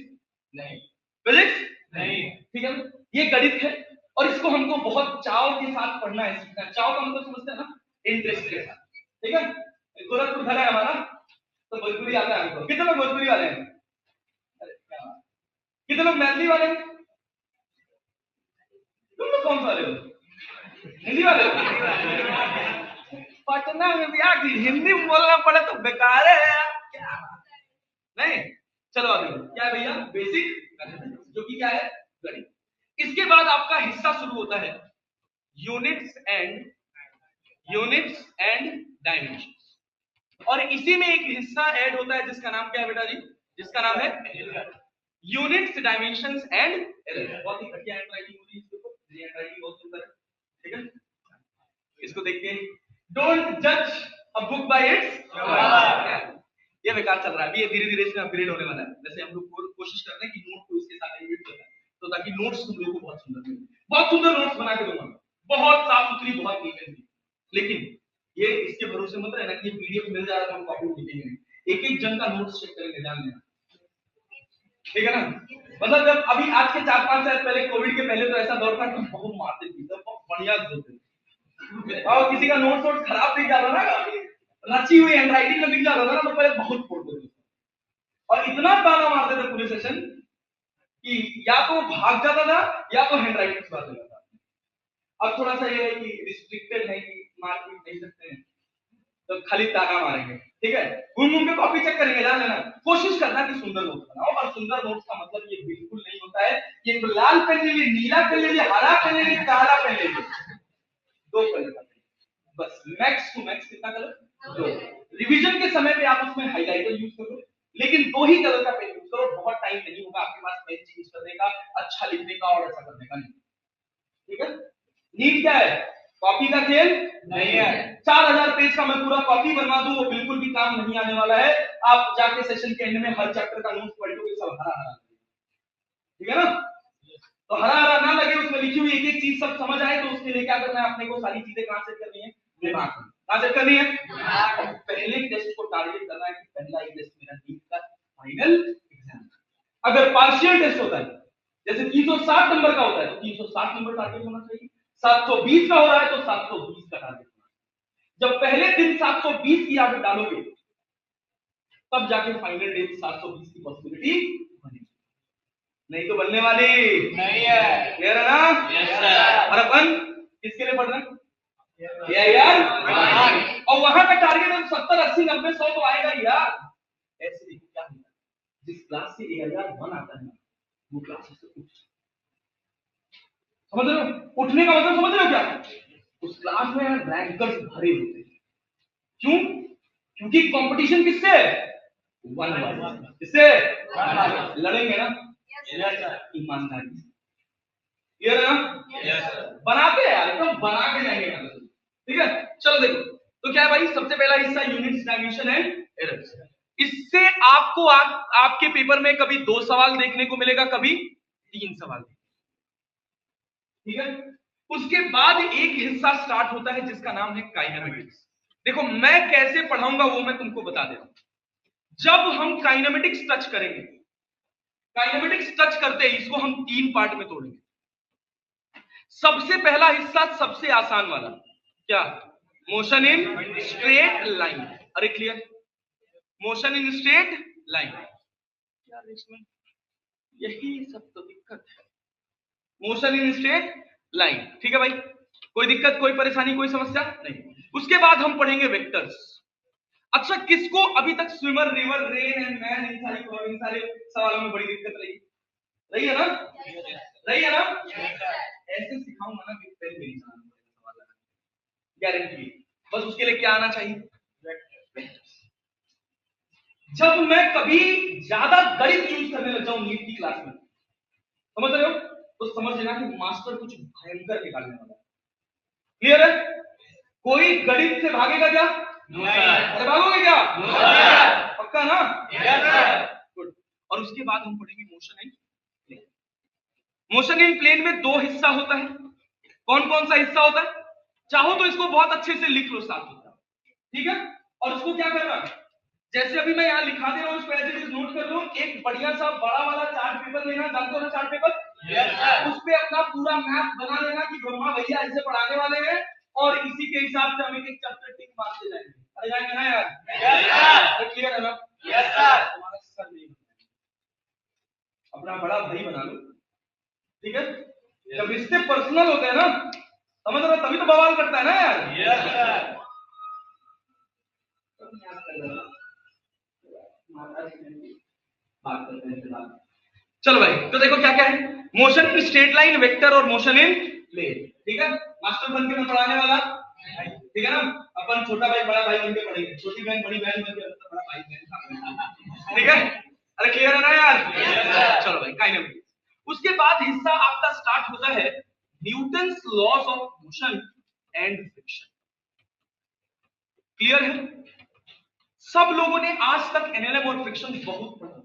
Speaker 1: नहीं, फिजिक्स नहीं, ठीक है? ये गणित है, और इसको हमको बहुत चाव के साथ पढ़ना है, सीखना है। चाव का मतलब समझते हैं ना? इंटरेस्ट के साथ। ठीक है? गोरखपुर घर है हमारा, तो भोजपुरी आता है हमको। कितने लोग भोजपुरी वाले हैं? अरे क्या बात। कितने लोग मैथिली वाले हैं? तुम लोग कौन सा वाले हो? हिंदी वाले हो? पटना में भी आके हिंदी बोलना पड़े तो बेकार है यार, क्या नहीं। चलो अभी क्या है भैया? बेसिक, जो कि क्या है? गणित। इसके बाद आपका हिस्सा शुरू होता है यूनिट्स एंड डायमेंशंस, और इसी में एक हिस्सा ऐड होता है जिसका नाम क्या है बेटा जी? जिसका नाम है यूनिट्स, डायमेंशंस एंड एरर। बहुत ही घटिया हैंडराइटिंग हो रही है, इसके ऊपर हैंडराइटिंग बहुत सुंदर है, ठीक है? इसको देख के डोंट जज a book by its cover. ये बेकार चल रहा है, अभी ये धीरे धीरे इसमें अपग्रेड होने वाला है। जैसे हम लोग कोशिश कर रहे हैं कि नोट को इसके साथ एडिट करना है, तो ताकि नोट्स तुम लोगों को बहुत सुंदर मिले। बहुत सुंदर नोट्स बना के दूंगा, बहुत साफ सुथरी, बहुत नीट एंड। लेकिन ये इसके भरोसे मत रहना कि ये पीडीएफ मिल जा रहा है तो हम कॉपी लिखेंगे, एक एक जन का नोट्स चेक करेंगे, जान लेना, ठीक है ना? मतलब जब अभी आज के 4-5 साल पहले, कोविड के पहले तो ऐसा दौर था कि बहुत मारते थे, बहुत बढ़िया थे, और किसी का नोट्स वोट खराब दिख जाता ना, रची हुई हैंडराइटिंग में दिख जाता था ना, तो पहले बहुत फोड़ते थे, और इतना ताना मारते थे पूरे सेशन कि या तो भाग जाता था या तो हैंडराइटिंग छुपा देता था। अब थोड़ा सा ये है कि रिस्ट्रिक्टेड है कि मार पीट नहीं सकते हैं, तो खाली ताना मारेंगे, ठीक है? घूम घूम के कॉपी चेक करेंगे, जान लेना। कोशिश करना कि सुंदर नोट्स बनाओ, और सुंदर नोट्स का मतलब ये बिल्कुल नहीं होता है ये लाल पेन ले लीजिए, नीला पेन ले लीजिए, हरा पेन ले लीजिए, काला पेन ले लीजिए, 2 कलर का बस, मैक्स टू मैक्स कितना कलर? 2। रिवीजन के समय पे आप उसमें हाइलाइटर यूज करो, लेकिन 2 ही कलर का पेन यूज करो। बहुत टाइम नहीं होगा आपके पास पेन चेंज करने का, अच्छा लिखने का और ऐसा करने का नहीं, ठीक है? नीट क्या है? कॉपी का खेल नहीं है। 4000 पेज का मैं पूरा कॉपी बनवा दूं, वो बिल्कुल भी काम नहीं आने वाला है। आप जाके सेशन के एंड में हर चैप्टर का नोट्स पढ़ोगे, सब हरा हरा, ठीक है ना? तो हरा हरा ना लगे, उसमें लिखी हुई एक एक चीज सब समझ आए, तो उसके लिए क्या करना है अपने को? सारी चीजें कहां से करनी है? दिमाग में। कहां से करनी है? पहले टेस्ट को टारगेट करना है कि पहला ही टेस्ट मेरा नीट का फाइनल एग्जाम। अगर पार्शियल टेस्ट होता है, जैसे 360 नंबर का होता है, तो 360 नंबर टारगेट होना चाहिए। 720 का हो रहा है तो 720 का टारगेट होना। जब पहले दिन 720 की आदत डालोगे, तब जाके फाइनल डे 720 की पॉसिबिलिटी बनेगी, नहीं तो बनने वाली नहीं है। क्लियर है ना? Yes sir. और अपन किसके लिए पढ़ रहे हैं? यार, और वहां का टारगेट 70, 80, 90, 100 तो आएगा ही यार। ऐसे देखो क्या होता है, जिस क्लास से एरिया 1 आता है ना, वो क्लास ऐसे उठ, समझ रहे हो? उठने का मतलब समझ रहे हो क्या? उस क्लास में रैंकर्स भरे होते हैं। क्यों? क्योंकि कंपटीशन किससे है? 1 किससे? लड़ेंगे ना ईमानदारी से। क्लियर है ना? बनाते हैं यार, एकदम बना के जाएंगे। ठीक है, चलो देखो तो क्या है भाई, सबसे पहला हिस्सा यूनिट्स, डायमेंशन एंड एरर्स। इससे आपको आपके पेपर में कभी 2 सवाल देखने को मिलेगा, कभी 3 सवाल। ठीक है, उसके बाद एक हिस्सा स्टार्ट होता है जिसका नाम है काइनेमेटिक्स। देखो मैं कैसे पढ़ाऊंगा वो मैं तुमको बता दे रहा हूं। जब हम काइनेमेटिक्स टच करेंगे, काइनेमेटिक्स टच करते ही इसको हम 3 पार्ट में तोड़ेंगे। सबसे पहला हिस्सा सबसे आसान वाला, क्या? Motion in straight line. अरे clear? Motion in straight line. यार इसमें यही सब तो दिक्कत है, मोशन इन स्ट्रेट लाइन। ठीक है भाई, कोई दिक्कत, कोई परेशानी, कोई समस्या नहीं। उसके बाद हम पढ़ेंगे वेक्टर्स। अच्छा, किसको अभी तक swimmer, river, rain and man, इन सारे सवालों में बड़ी दिक्कत रही है ना? रही है ना? ऐसे सिखाऊंगा ना कि पेन भी नहीं चलाना पड़ेगा सवाल, गारंटी। बस उसके लिए क्या आना चाहिए? जब मैं कभी ज्यादा गणित चूज करने लग जाऊं नीट की क्लास में, समझ रहे हो, तो समझ लेना कि मास्टर कुछ भयंकर निकालने वाला है। क्लियर है? कोई गणित से भागेगा क्या? अरे भागोगे क्या? पक्का ना? गुड। और उसके बाद हम पढ़ेंगे motion in plane. Motion in plane में 2 हिस्सा होता है। कौन कौन सा हिस्सा होता है? चाहो तो इसको बहुत अच्छे से लिख लो साथ होता, ठीक है? और उसको क्या करना, जैसे अभी मैं यहाँ लिखा दे रहा हूँ, इसको एज इट इज नोट कर लो। एक बढ़िया सा बड़ा वाला चार्ट पेपर लेना, जानते हो ना चार्ट पेपर? उस पे अपना पूरा मैप बना लेना कि ब्रह्मा भैया ऐसे पढ़ाने वाले हैं, और इसी के हिसाब से हम एक चैप्टर टिक मारते जाएंगे। अरे जाएंगे ना यार? क्लियर है ना? तुम्हारा सर नहीं, अपना बड़ा भाई बना लो, ठीक है? जब रिश्ते पर्सनल होते हैं ना, समझ रहे हो, तभी तो बवाल करता है ना यार। बात करते हैं। चलो भाई, तो देखो क्या क्या है, motion in straight line, vector और मोशन इन प्लेन। ठीक है, मास्टर बन के मैं पढ़ाने वाला, ठीक है ना? अपन छोटा भाई बड़ा भाई बन के पढ़ेंगे, छोटी बहन बड़ी बहन बन के, बड़ा भाई बहन, ठीक है? अरे क्लियर है ना यार? चलो भाई, काइनेमेटिक्स। उसके बाद हिस्सा आपका स्टार्ट होता है Newton's laws of motion and friction. Clear है? सब लोगों ने आज तक एनएलएम और फ्रिक्शन बहुत पढ़ा,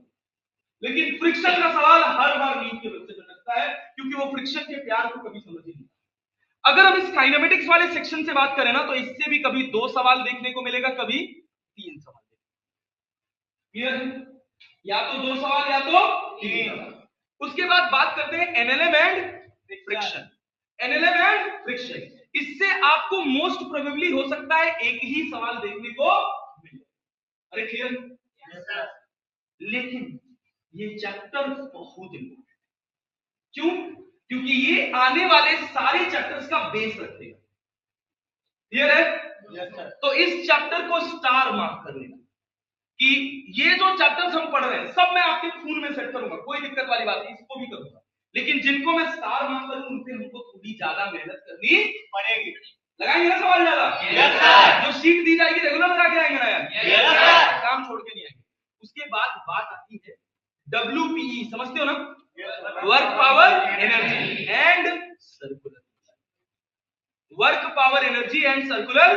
Speaker 1: लेकिन फ्रिक्शन का सवाल हर बार नीट के बच्चे में लगता है, क्योंकि वो फ्रिक्शन के प्यार को कभी समझ नहीं। अगर हम इस काइनेमेटिक्स वाले सेक्शन से बात करें ना, तो इससे भी कभी 2 सवाल देखने को मिलेगा, कभी 3 सवाल। क्लियर है? या तो 2 सवाल या तो 3 सवाल। उसके बाद बात करते हैं NLM and friction. NLM and friction, इससे आपको मोस्ट प्रोबेबली हो सकता है एक ही सवाल देखने को मिले। अरे क्लियर? लेकिन ये चैप्टर बहुत इंपॉर्टेंट, क्यों? क्योंकि ये आने वाले सारे चैप्टर्स का बेस रखते हैं। क्लियर है? तो इस चैप्टर को स्टार मार्क कर लेना कि ये जो चैप्टर्स हम पढ़ रहे हैं सब मैं आपके खून में सेट करूंगा, कोई दिक्कत वाली बात नहीं, इसको भी करूंगा, लेकिन जिनको मैं स्टार मार्क करूं उनसे हमको थोड़ी ज्यादा मेहनत करनी पड़ेगी। लगाएंगे ना सवाल ज्यादा? जो सीट दी जाएगी रेगुलर लगा के आएंगे ना यार? काम छोड़ के नहीं आएंगे। उसके बाद बात आती है WPE, समझते हो ना? Work power energy and circular, work power energy and circular.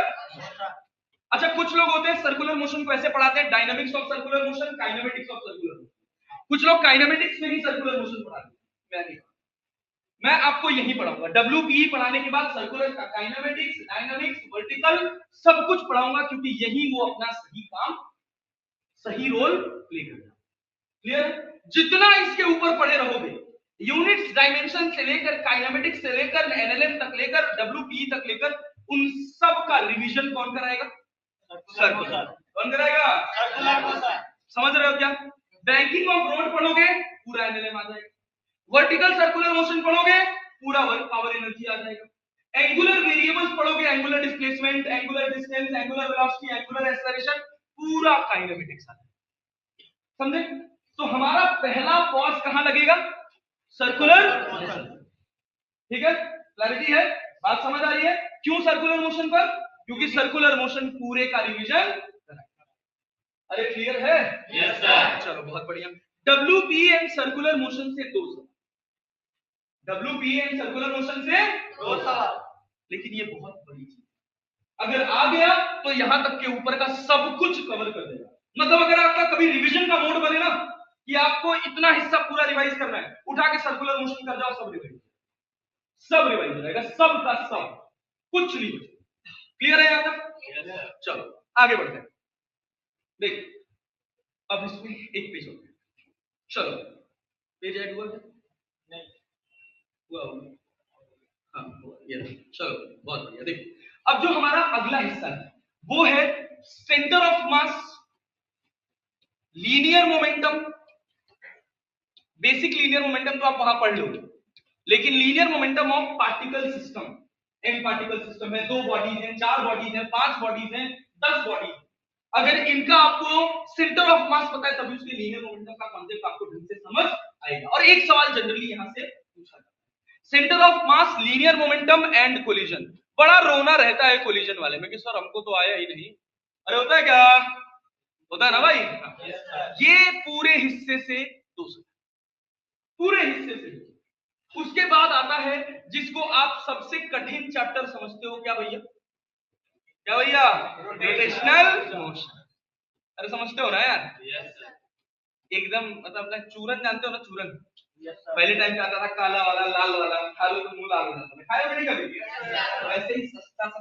Speaker 1: अच्छा, कुछ लोग होते हैं सर्कुलर मोशन को ऐसे पढ़ाते हैं, dynamics of circular motion, kinematics of circular motion. कुछ लोग काइनेमेटिक्स में ही सर्कुलर मोशन पढ़ाते हैं, मैं आपको यही पढ़ाऊंगा। WPE पढ़ाने के बाद सर्कुलर का काइनेमेटिक्स, डायनामिक्स, वर्टिकल सब कुछ पढ़ाऊंगा, क्योंकि यही वो अपना सही काम, सही रोल प्ले करता है। क्लियर? जितना इसके ऊपर पढ़े रहोगे, यूनिट्स, डायमेंशन से लेकर, काइनेमेटिक्स से लेकर, एनएलएम तक लेकर, WPE तक लेकर, उन सब का रिवीजन कौन कराएगा? सर्कुलर। कौन कराएगा? समझ रहे हो क्या? बैंकिंग ऑफ रोड पढ़ोगे, पूरा एनएलएम आ जाएगा। वर्टिकल सर्कुलर मोशन पढ़ोगे, पूरा वर्क पावर एनर्जी आ जाएगा। एंगुलर वेरिएबल्स पढ़ोगे, angular displacement, angular distance, angular velocity, angular acceleration, पूरा काइनेमेटिक्स आ जाएगा। समझे? तो हमारा पहला पॉज कहां लगेगा? सर्कुलर। ठीक है, क्लैरिटी है, बात समझ आ रही है? क्यों सर्कुलर मोशन पर? क्योंकि सर्कुलर मोशन पूरे का रिवीजन। अरे क्लियर है? Yes sir. चलो बहुत बढ़िया। WP एंड सर्कुलर मोशन से 2 सवाल। WP एंड सर्कुलर मोशन से 2 सवाल। लेकिन ये बहुत बड़ी चीज, अगर आ गया तो यहां तक के ऊपर का सब कुछ कवर कर देगा। मतलब अगर आपका कभी रिवीजन का मोड बने ना कि आपको इतना हिस्सा पूरा रिवाइज करना है, उठा के सर्कुलर मोशन कर जाओ, सब रिवाइज हो जाएगा, सब का सब, कुछ नहीं बचेगा। क्लियर है यहां तक? चलो आगे बढ़ते हैं। देख अब इसमें एक पेज हो गया, चलो पेज ऐड हुआ है? नहीं हुआ होगा, हाँ ये चलो बहुत बढ़िया। देखो अब जो हमारा अगला हिस्सा है वो है centre of mass, linear momentum. Basic linear momentum तो आप वहां पढ़ लोगे, लेकिन linear momentum of particle system, एक पार्टिकल सिस्टम है, 2 बॉडीज हैं, 4 बॉडीज हैं, 5 बॉडीज हैं, 10 बॉडीज, अगर इनका आपको सेंटर ऑफ मास पता है तभी उसके लीनियर मोमेंटम का कॉन्सेप्ट आपको ढंग से समझ आएगा। और एक सवाल जनरली यहां से पूछा जाता है, centre of mass, linear momentum and collision. बड़ा रोना रहता है कोलिजन वाले में कि सर हमको तो आया ही नहीं। अरे होता है क्या? होता है ना भाई? ये पूरे हिस्से से 200, पूरे हिस्से से। उसके बाद आता है जिसको आप सबसे कठिन चैप्टर समझते हो, क्या भैया? क्या भैया? Rotational motion. अरे समझते हो ना यार? एकदम मतलब अपना चूरन जानते हो ना? चूरन पहले टाइम पे आता था, काला वाला, लाल वाला, खा लो तो मुंह लाल हो जाता था, खाया नहीं कभी? वैसे ही सस्ता सा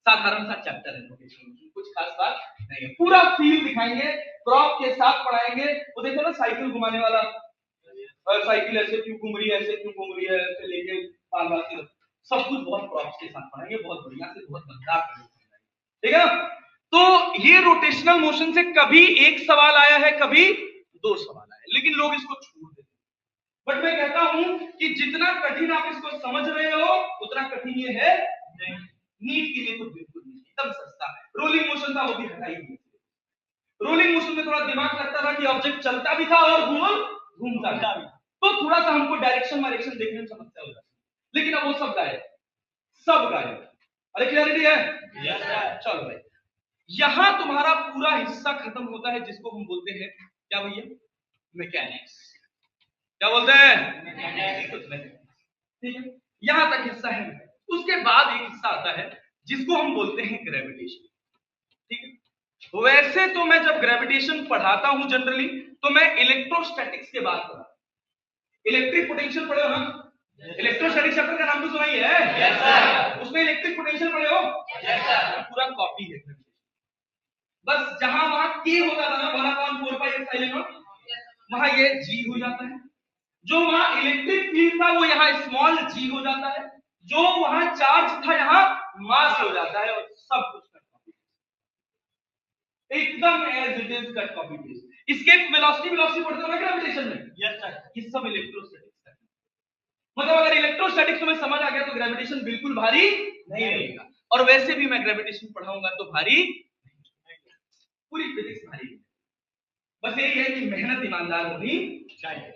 Speaker 1: साधारण सा चैप्टर है रोटेशनल, कुछ खास बात नहीं है। पूरा फील दिखाएंगे, प्रॉप के साथ पढ़ाएंगे। वो देखो ना साइकिल घुमाने वाला, और साइकिल ऐसे क्यों घूम रही है, ऐसे क्यों घूम रही है, ऐसे लेके पाल के, सब कुछ बहुत प्रॉप्स के साथ पढ़ाएंगे, बहुत बढ़िया से, बहुत मजेदार पढ़ाएंगे। ठीक है ना? तो ये रोटेशनल मोशन से कभी एक सवाल आया है, कभी 2 सवाल आया है, लेकिन लोग इसको छोड़ देते हैं। बट मैं कहता हूं कि जितना कठिन आप इसको समझ रहे हो उतना कठिन ये है नहीं। नीट के लिए तो बिल्कुल नहीं, एकदम सस्ता है। रोलिंग मोशन था वो भी हटाई गई। रोलिंग मोशन में थोड़ा दिमाग लगता था कि ऑब्जेक्ट चलता भी था और घूमता भी, तो थोड़ा सा हमको डायरेक्शन वायरेक्शन देखने में समस्या हो जाती, लेकिन अब वो सब गायब, सब गायब। अरे क्लियरिटी है? चलो भाई, यहां तुम्हारा पूरा हिस्सा खत्म होता है जिसको हम बोलते हैं क्या भैया? मैकेनिक्स। क्या बोलते हैं? मैकेनिक्स। ठीक है, यहां तक हिस्सा है। उसके बाद एक हिस्सा आता है जिसको हम बोलते हैं ग्रेविटेशन। ठीक है, वैसे तो मैं जब ग्रेविटेशन पढ़ाता हूं जनरली तो मैं इलेक्ट्रोस्टैटिक्स के बात करता हूं। इलेक्ट्रिक पोटेंशियल पढ़े हो ना? इलेक्ट्रोस्टैटिक चैप्टर का नाम तो सुना ही है? Yes sir. उसमें इलेक्ट्रिक पोटेंशियल पढ़े हो? Yes sir. पूरा कॉपी है, बस जहां वहां के होता था ना 1/4πε0, वहां ये जी हो जाता है। जो वहां इलेक्ट्रिक फील्ड था वो यहाँ स्मॉल जी हो जाता है, जो वहां चार्ज था यहाँ मास हो जाता है, और सब कुछ कट कॉपी, एकदम as it is cut copy paste. इसके वेलोसिटी पढ़ते हो ना ग्रेविटेशन में? Yes sir. ये सब इलेक्ट्रोस्टैटिक्स है। मतलब अगर इलेक्ट्रोस्टैटिक्स में समझ आ गया तो ग्रेविटेशन बिल्कुल भारी नहीं रहेगा, और वैसे भी मैं ग्रेविटेशन पढ़ाऊंगा तो भारी, पूरी फिजिक्स भारी है। बस यही है कि मेहनत ईमानदार होनी चाहिए।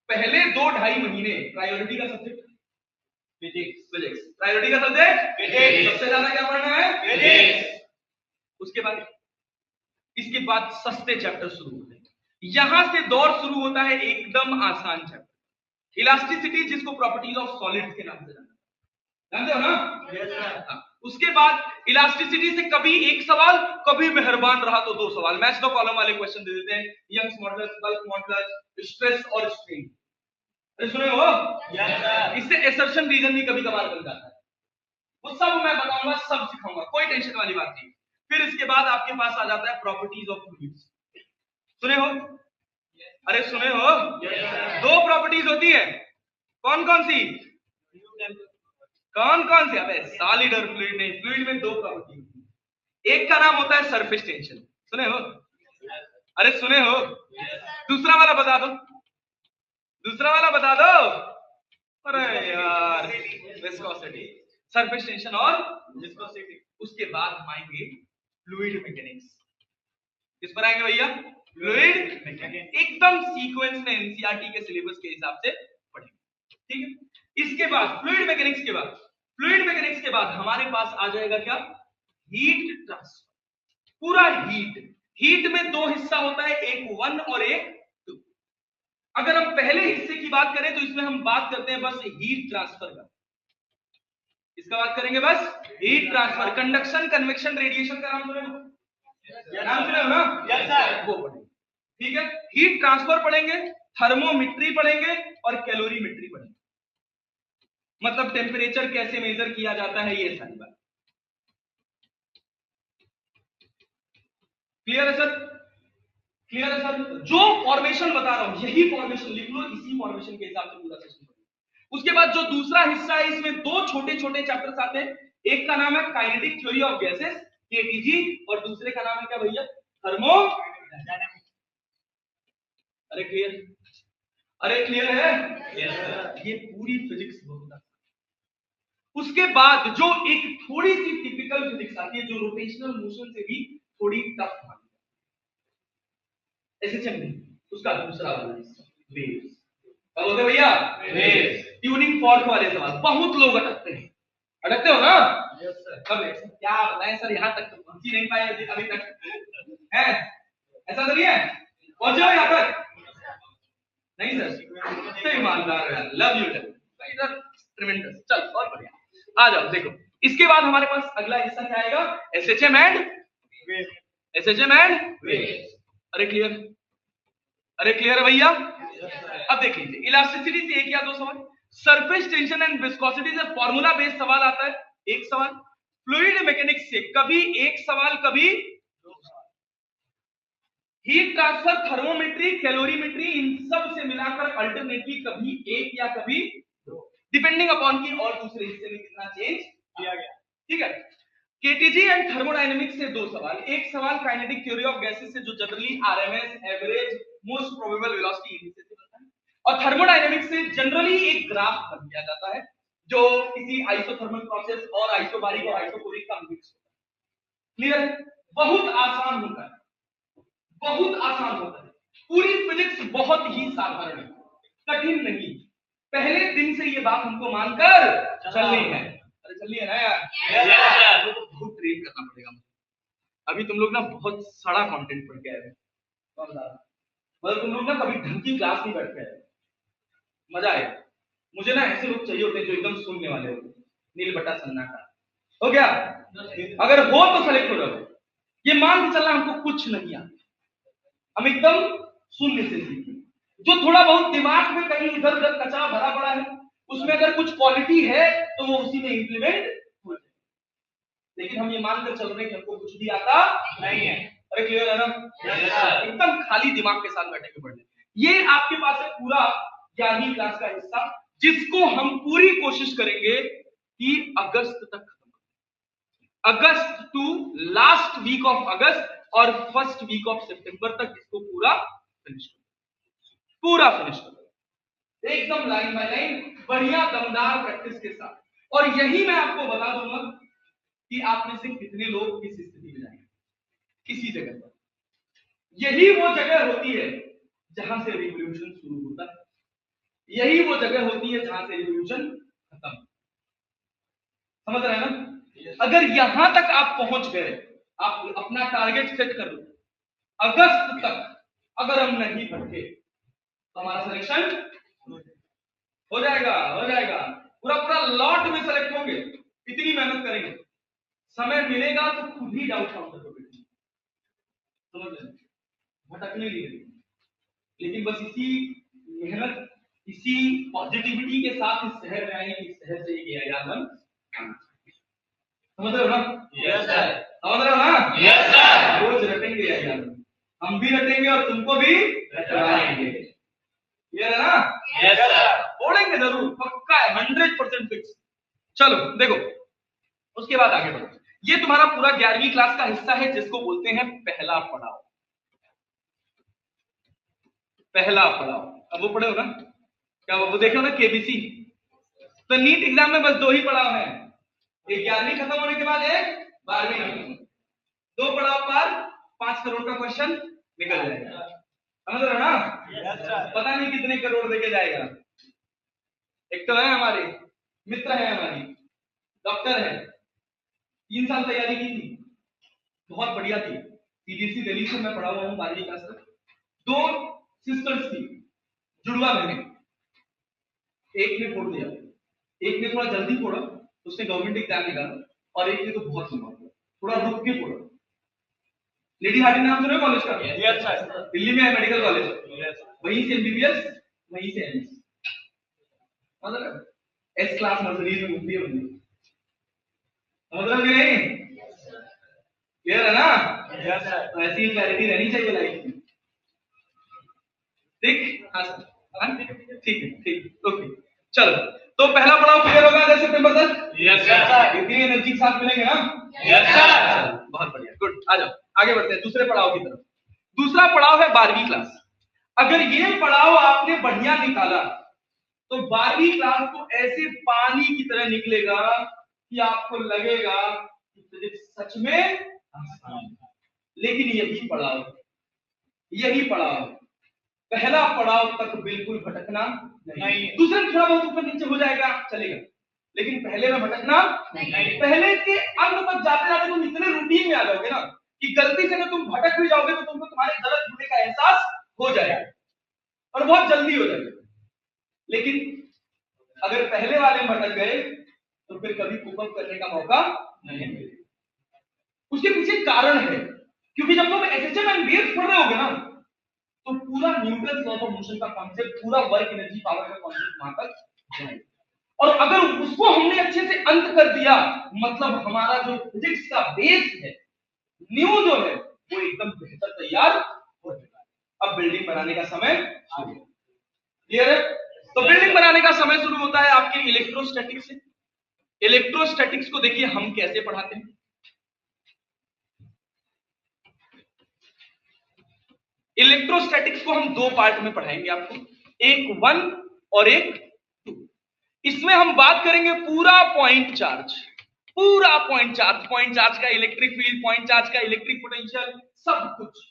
Speaker 1: पहले 2-2.5 महीने प्रायोरिटी का सब्जेक्ट फिजिक्स, प्रायोरिटी का सब्जेक्ट फिजिक्स, सबसे ज्यादा क्या पढ़ना है? फिजिक्स। उसके बाद इसके बाद सस्ते चैप्टर शुरू होते हैं। यहां से दौर शुरू होता है एकदम आसान चैप्टर, इलास्टिसिटी, जिसको प्रॉपर्टीज ऑफ सॉलिड्स के नाम से जानते हो ना? उसके बाद इलास्टिसिटी से कभी एक सवाल, कभी मेहरबान रहा तो 2 सवाल, मैच द कॉलम वाले क्वेश्चन दे देते हैं, Young's modulus, bulk modulus, stress और स्ट्रेन। अरे सुने हो? इससे एसर्शन रीजन भी कभी कभार बन जाता है, वो सब मैं बताऊंगा, सब सिखाऊंगा, कोई टेंशन वाली बात नहीं। फिर इसके बाद आपके पास आ जाता है प्रॉपर्टीज ऑफ फ्लूइड्स। सुने हो? अरे सुने हो? 2 प्रॉपर्टीज होती है, कौन कौन सी? कौन कौन सी? अबे सॉलिड और फ्लूइड नहीं, फ्लूइड में 2 प्रॉपर्टी होती है। एक का नाम होता है सरफेस टेंशन, सुने हो? अरे सुने हो? दूसरा वाला बता दो, दूसरा वाला बता दो। अरे यार, विस्कोसिटी, सरफेस टेंशन और विस्कोसिटी। उसके बाद हम आएंगे फ्लूइड मैकेनिक्स। किस पर आएंगे भैया? फ्लूइड एकदम सीक्वेंस में एनसीईआरटी के सिलेबस के हिसाब से पढ़ेंगे, ठीक है। इसके बाद फ्लूइड मैकेनिक्स के बाद हमारे पास आ जाएगा क्या, हीट ट्रांसफर। पूरा हीट में दो हिस्सा होता है, एक 1 और एक 2। अगर हम पहले हिस्से की बात करें तो इसमें हम बात करते हैं बस हीट ट्रांसफर का। इसका बात करेंगे बस heat transfer. Conduction, convection, radiation का नाम सुने हो? नाम सुने हो ना? Yes sir. वो पढ़ेंगे, ठीक है। हीट ट्रांसफर पढ़ेंगे, थर्मोमेट्री पढ़ेंगे और कैलोरीमेट्री पढ़ेंगे। मतलब टेम्परेचर कैसे मेजर किया जाता है, ये सारी बात क्लियर है सर? क्लियर है सर? जो फॉर्मेशन बता रहा हूं यही फॉर्मेशन लिख लो, इसी फॉर्मेशन के हिसाब से पूरा सेशन पढ़ो। उसके बाद जो दूसरा हिस्सा है इसमें दो छोटे छोटे चैप्टर्स आते हैं। एक का नाम है kinetic theory of gases KTG, और दूसरे का नाम है क्या भैया, थर्मोडायनामिक्स। अरे क्लियर? अरे क्लियर है? yes, ये पूरी फिजिक्स होता है। उसके बाद जो एक थोड़ी सी टिपिकल फिजिक्स आती है, जो रोटेशनल मोशन से भी थोड़ी टफ आती है, ऐसे चलनी, उसका दूसरा वाला वेव्स। क्या बोलते हैं भैया? वेव्स। ट्यूनिंग फॉर्क वाले सवाल बहुत लोग अटकते हैं, अटकते हो ना? Yes sir. कब क्या बताएं सर, यहाँ तक तो पहुंच ही नहीं पाए अभी तक है, ऐसा तो नहीं है? पहुंचे हो यहाँ तक? नहीं सर, ईमानदार है, लव यू सर, ट्रिमेंडस। चल और बढ़िया, आ जाओ। देखो इसके बाद हमारे पास अगला हिस्सा क्या आएगा, SHM and wave. SHM and wave. अरे क्लियर? अरे क्लियर है भैया? अब देख लीजिए, इलास्टिसिटी से एक या दो सवाल, सरफेस टेंशन एंड विस्कोसिटी से फॉर्मूला बेस्ड सवाल आता है, एक सवाल। फ्लूइड मैकेनिक्स से कभी एक सवाल, कभी दो सवाल। हीट ट्रांसफर, थर्मोमेट्री, कैलोरीमेट्री, इन सब से मिलाकर अल्टरनेटली कभी एक या कभी दो, डिपेंडिंग अपॉन की और दूसरे हिस्से में कितना चेंज किया गया, ठीक है। केटीजी एंड थर्मोडायनेमिक्स से दो सवाल, एक सवाल काइनेटिक थ्योरी ऑफ गैसेस से, जो generally RMS, average, most probable velocity indices से बनता है, और थर्मोडायनेमिक्स से जनरली एक ग्राफ बन दिया जाता है जो किसी आइसोथर्मल प्रोसेस और आइसोबारिक और आइसोकोरिक का मिक्स होता है। क्लियर? बहुत आसान होता है, बहुत आसान होता है। पूरी फिजिक्स बहुत ही साधारण है, कठिन नहीं। पहले दिन से ये बात हमको मानकर चलनी है। अरे चलिए ना यार, तो बहुत ट्रेन करना पड़ेगा मुझे। अभी तुम लोग ना बहुत सड़ा कंटेंट पढ़ के आए हो, मतलब तुम लोग ना कभी ढंग की क्लास नहीं बैठ के आए, मजा आएगा। मुझे ना ऐसे लोग चाहिए होते हैं जो एकदम सुनने वाले होते, नील बट्टा सन्नाटा। हो गया? अगर हो तो सेलेक्ट हो जाओ। ये मान के चलना हमको कुछ नहीं आता, हम एकदम शून्य से सीखें। जो थोड़ा बहुत दिमाग में कहीं इधर उधर कचरा भरा पड़ा है, उसमें अगर कुछ क्वालिटी है तो वो उसी में इंप्लीमेंट हो जाए। लेकिन हम ये मानकर चल रहे हैं कि हमको कुछ भी आता नहीं है। अरे क्लियर है ना? एकदम खाली दिमाग के साथ बैठे के पढ़ने। ये आपके पास है पूरा 11वीं क्लास का हिस्सा, जिसको हम पूरी कोशिश करेंगे कि अगस्त तक, August to last week of August और फर्स्ट वीक ऑफ सितंबर तक इसको पूरा फिनिश करो, एकदम लाइन बाय लाइन, बढ़िया दमदार प्रैक्टिस के साथ। और यही मैं आपको बता दूंगा कि आप में से कितने लोग किस स्थिति में जाएंगे, किसी जगह पर। यही वो जगह होती है जहां से रिवॉल्यूशन शुरू होता है, यही वो जगह होती है जहां से रिवॉल्यूशन खत्म। समझ रहे हैं ना? अगर यहां तक आप पहुंच गए, आप अपना टारगेट सेट कर लो, अगस्त तक अगर हम नहीं बढ़े तो हमारा सिलेक्शन हो जाएगा। पूरा लॉट में सेलेक्ट होंगे, इतनी मेहनत करेंगे। समय मिलेगा तो खुद ही डाउट काउंटर करोगे, समझ रहे? भटकने लिए, लेकिन बस इसी मेहनत, इसी पॉजिटिविटी के साथ इस शहर में आएंगे, इस शहर से एक एरिया बन। समझ रहे हो ना? Yes sir. समझ रहे हो ना? Yes sir. रोज रटेंगे यार, हम भी रटेंगे और तुमको भी रटवाएंगे। क्लियर है ना? Yes sir. बोलेंगे जरूर, पक्का है, 100% फिक्स। चलो देखो, उसके बाद आगे बढ़ो। ये तुम्हारा पूरा 11वीं क्लास का हिस्सा है, जिसको बोलते हैं पहला पड़ाव। पहला पड़ाव, अब वो पढ़े हो ना? क्या वो देखे हो ना केबीसी? तो नीट एग्जाम में बस दो ही पड़ाव है, एक 11वीं खत्म होने के बाद एक 12वीं खत्म। दो पड़ाव पर 5 करोड़ का क्वेश्चन, निकल जाएगा। समझ रहे हो ना? पता नहीं कितने करोड़ देके जाएगा। एक तो है हमारे मित्र है, हमारी डॉक्टर है, 3 साल तैयारी की थी, बहुत बढ़िया थी। सीबीएसई दिल्ली से मैं पढ़ा हुआ हूँ 12वीं क्लास तक। 2 सिस्टर्स थी, जुड़वा बहनें। एक ने फोड़ दिया, एक ने थोड़ा जल्दी फोड़ा, उसने गवर्नमेंट एग्जाम निकाला, और एक ने तो बहुत लंबा फोड़ा, थोड़ा रुक के फोड़ा। लेडी हार्डिंग नाम सुना कॉलेज का? Yes sir. दिल्ली में है मेडिकल कॉलेज, वहीं से एमबीबीएस, वहीं से एमएस। मतलब एस क्लास मर्सिडीज में घूमती है बंदी। मतलब नहीं? क्लियर है ना? Yes sir. तो ऐसी क्लैरिटी रहनी चाहिए लाइफ में। ठीक? हाँ सर, ठीक है, ठीक, ओके। चलो, तो पहला पड़ाव क्लियर होगा अगस्त सितंबर तक? Yes sir. इतनी एनर्जी के साथ मिलेंगे ना? Yes sir. बहुत बढ़िया, गुड। आ जाओ आगे बढ़ते हैं दूसरे पड़ाव की तरफ। दूसरा पड़ाव है 12वीं क्लास। अगर ये पड़ाव आपने बढ़िया निकाला तो 12वीं क्लास तो ऐसे पानी की तरह निकलेगा कि आपको लगेगा कि फिजिक्स सच में आसान है। लेकिन यही पड़ाव पहला पड़ाव तक बिल्कुल भटकना नहीं। दूसरे में थोड़ा बहुत ऊपर नीचे हो जाएगा, चलेगा, लेकिन पहले में भटकना नहीं। पहले के अंत तक जाते जाते तुम इतने रूटीन में आ जाओगे ना कि गलती से अगर तुम भटक भी जाओगे तो तुमको तुम्हारे गलत होने का एहसास हो जाएगा और बहुत जल्दी हो जाएगा। लेकिन अगर पहले वाले में भटक गए तो फिर कभी कोप करने का मौका नहीं मिलेगा। उसके पीछे कारण है, क्योंकि जब तुम एचएचएम एंड बेस पढ़ रहे होगे ना तो पूरा न्यूटन लॉ ऑफ मोशन का कॉन्सेप्ट, पूरा वर्क एनर्जी पावर का कॉन्सेप्ट वहां तक जाएगा। और अगर उसको हमने अच्छे से अंत कर दिया, मतलब हमारा जो फिजिक्स का बेस है, न्यू जो है, वो एकदम बेहतर तैयार हो जाएगा। अब बिल्डिंग बनाने का समय आ गया। क्लियर है? तो बिल्डिंग बनाने का समय शुरू होता है आपके इलेक्ट्रोस्टैटिक्स से। इलेक्ट्रोस्टैटिक्स को देखिए हम कैसे पढ़ाते हैं। इलेक्ट्रोस्टैटिक्स को हम 2 पार्ट में पढ़ाएंगे आपको, एक 1 और एक 2। इसमें हम बात करेंगे पूरा पॉइंट चार्ज का इलेक्ट्रिक फील्ड, पॉइंट चार्ज का इलेक्ट्रिक पोटेंशियल, सब कुछ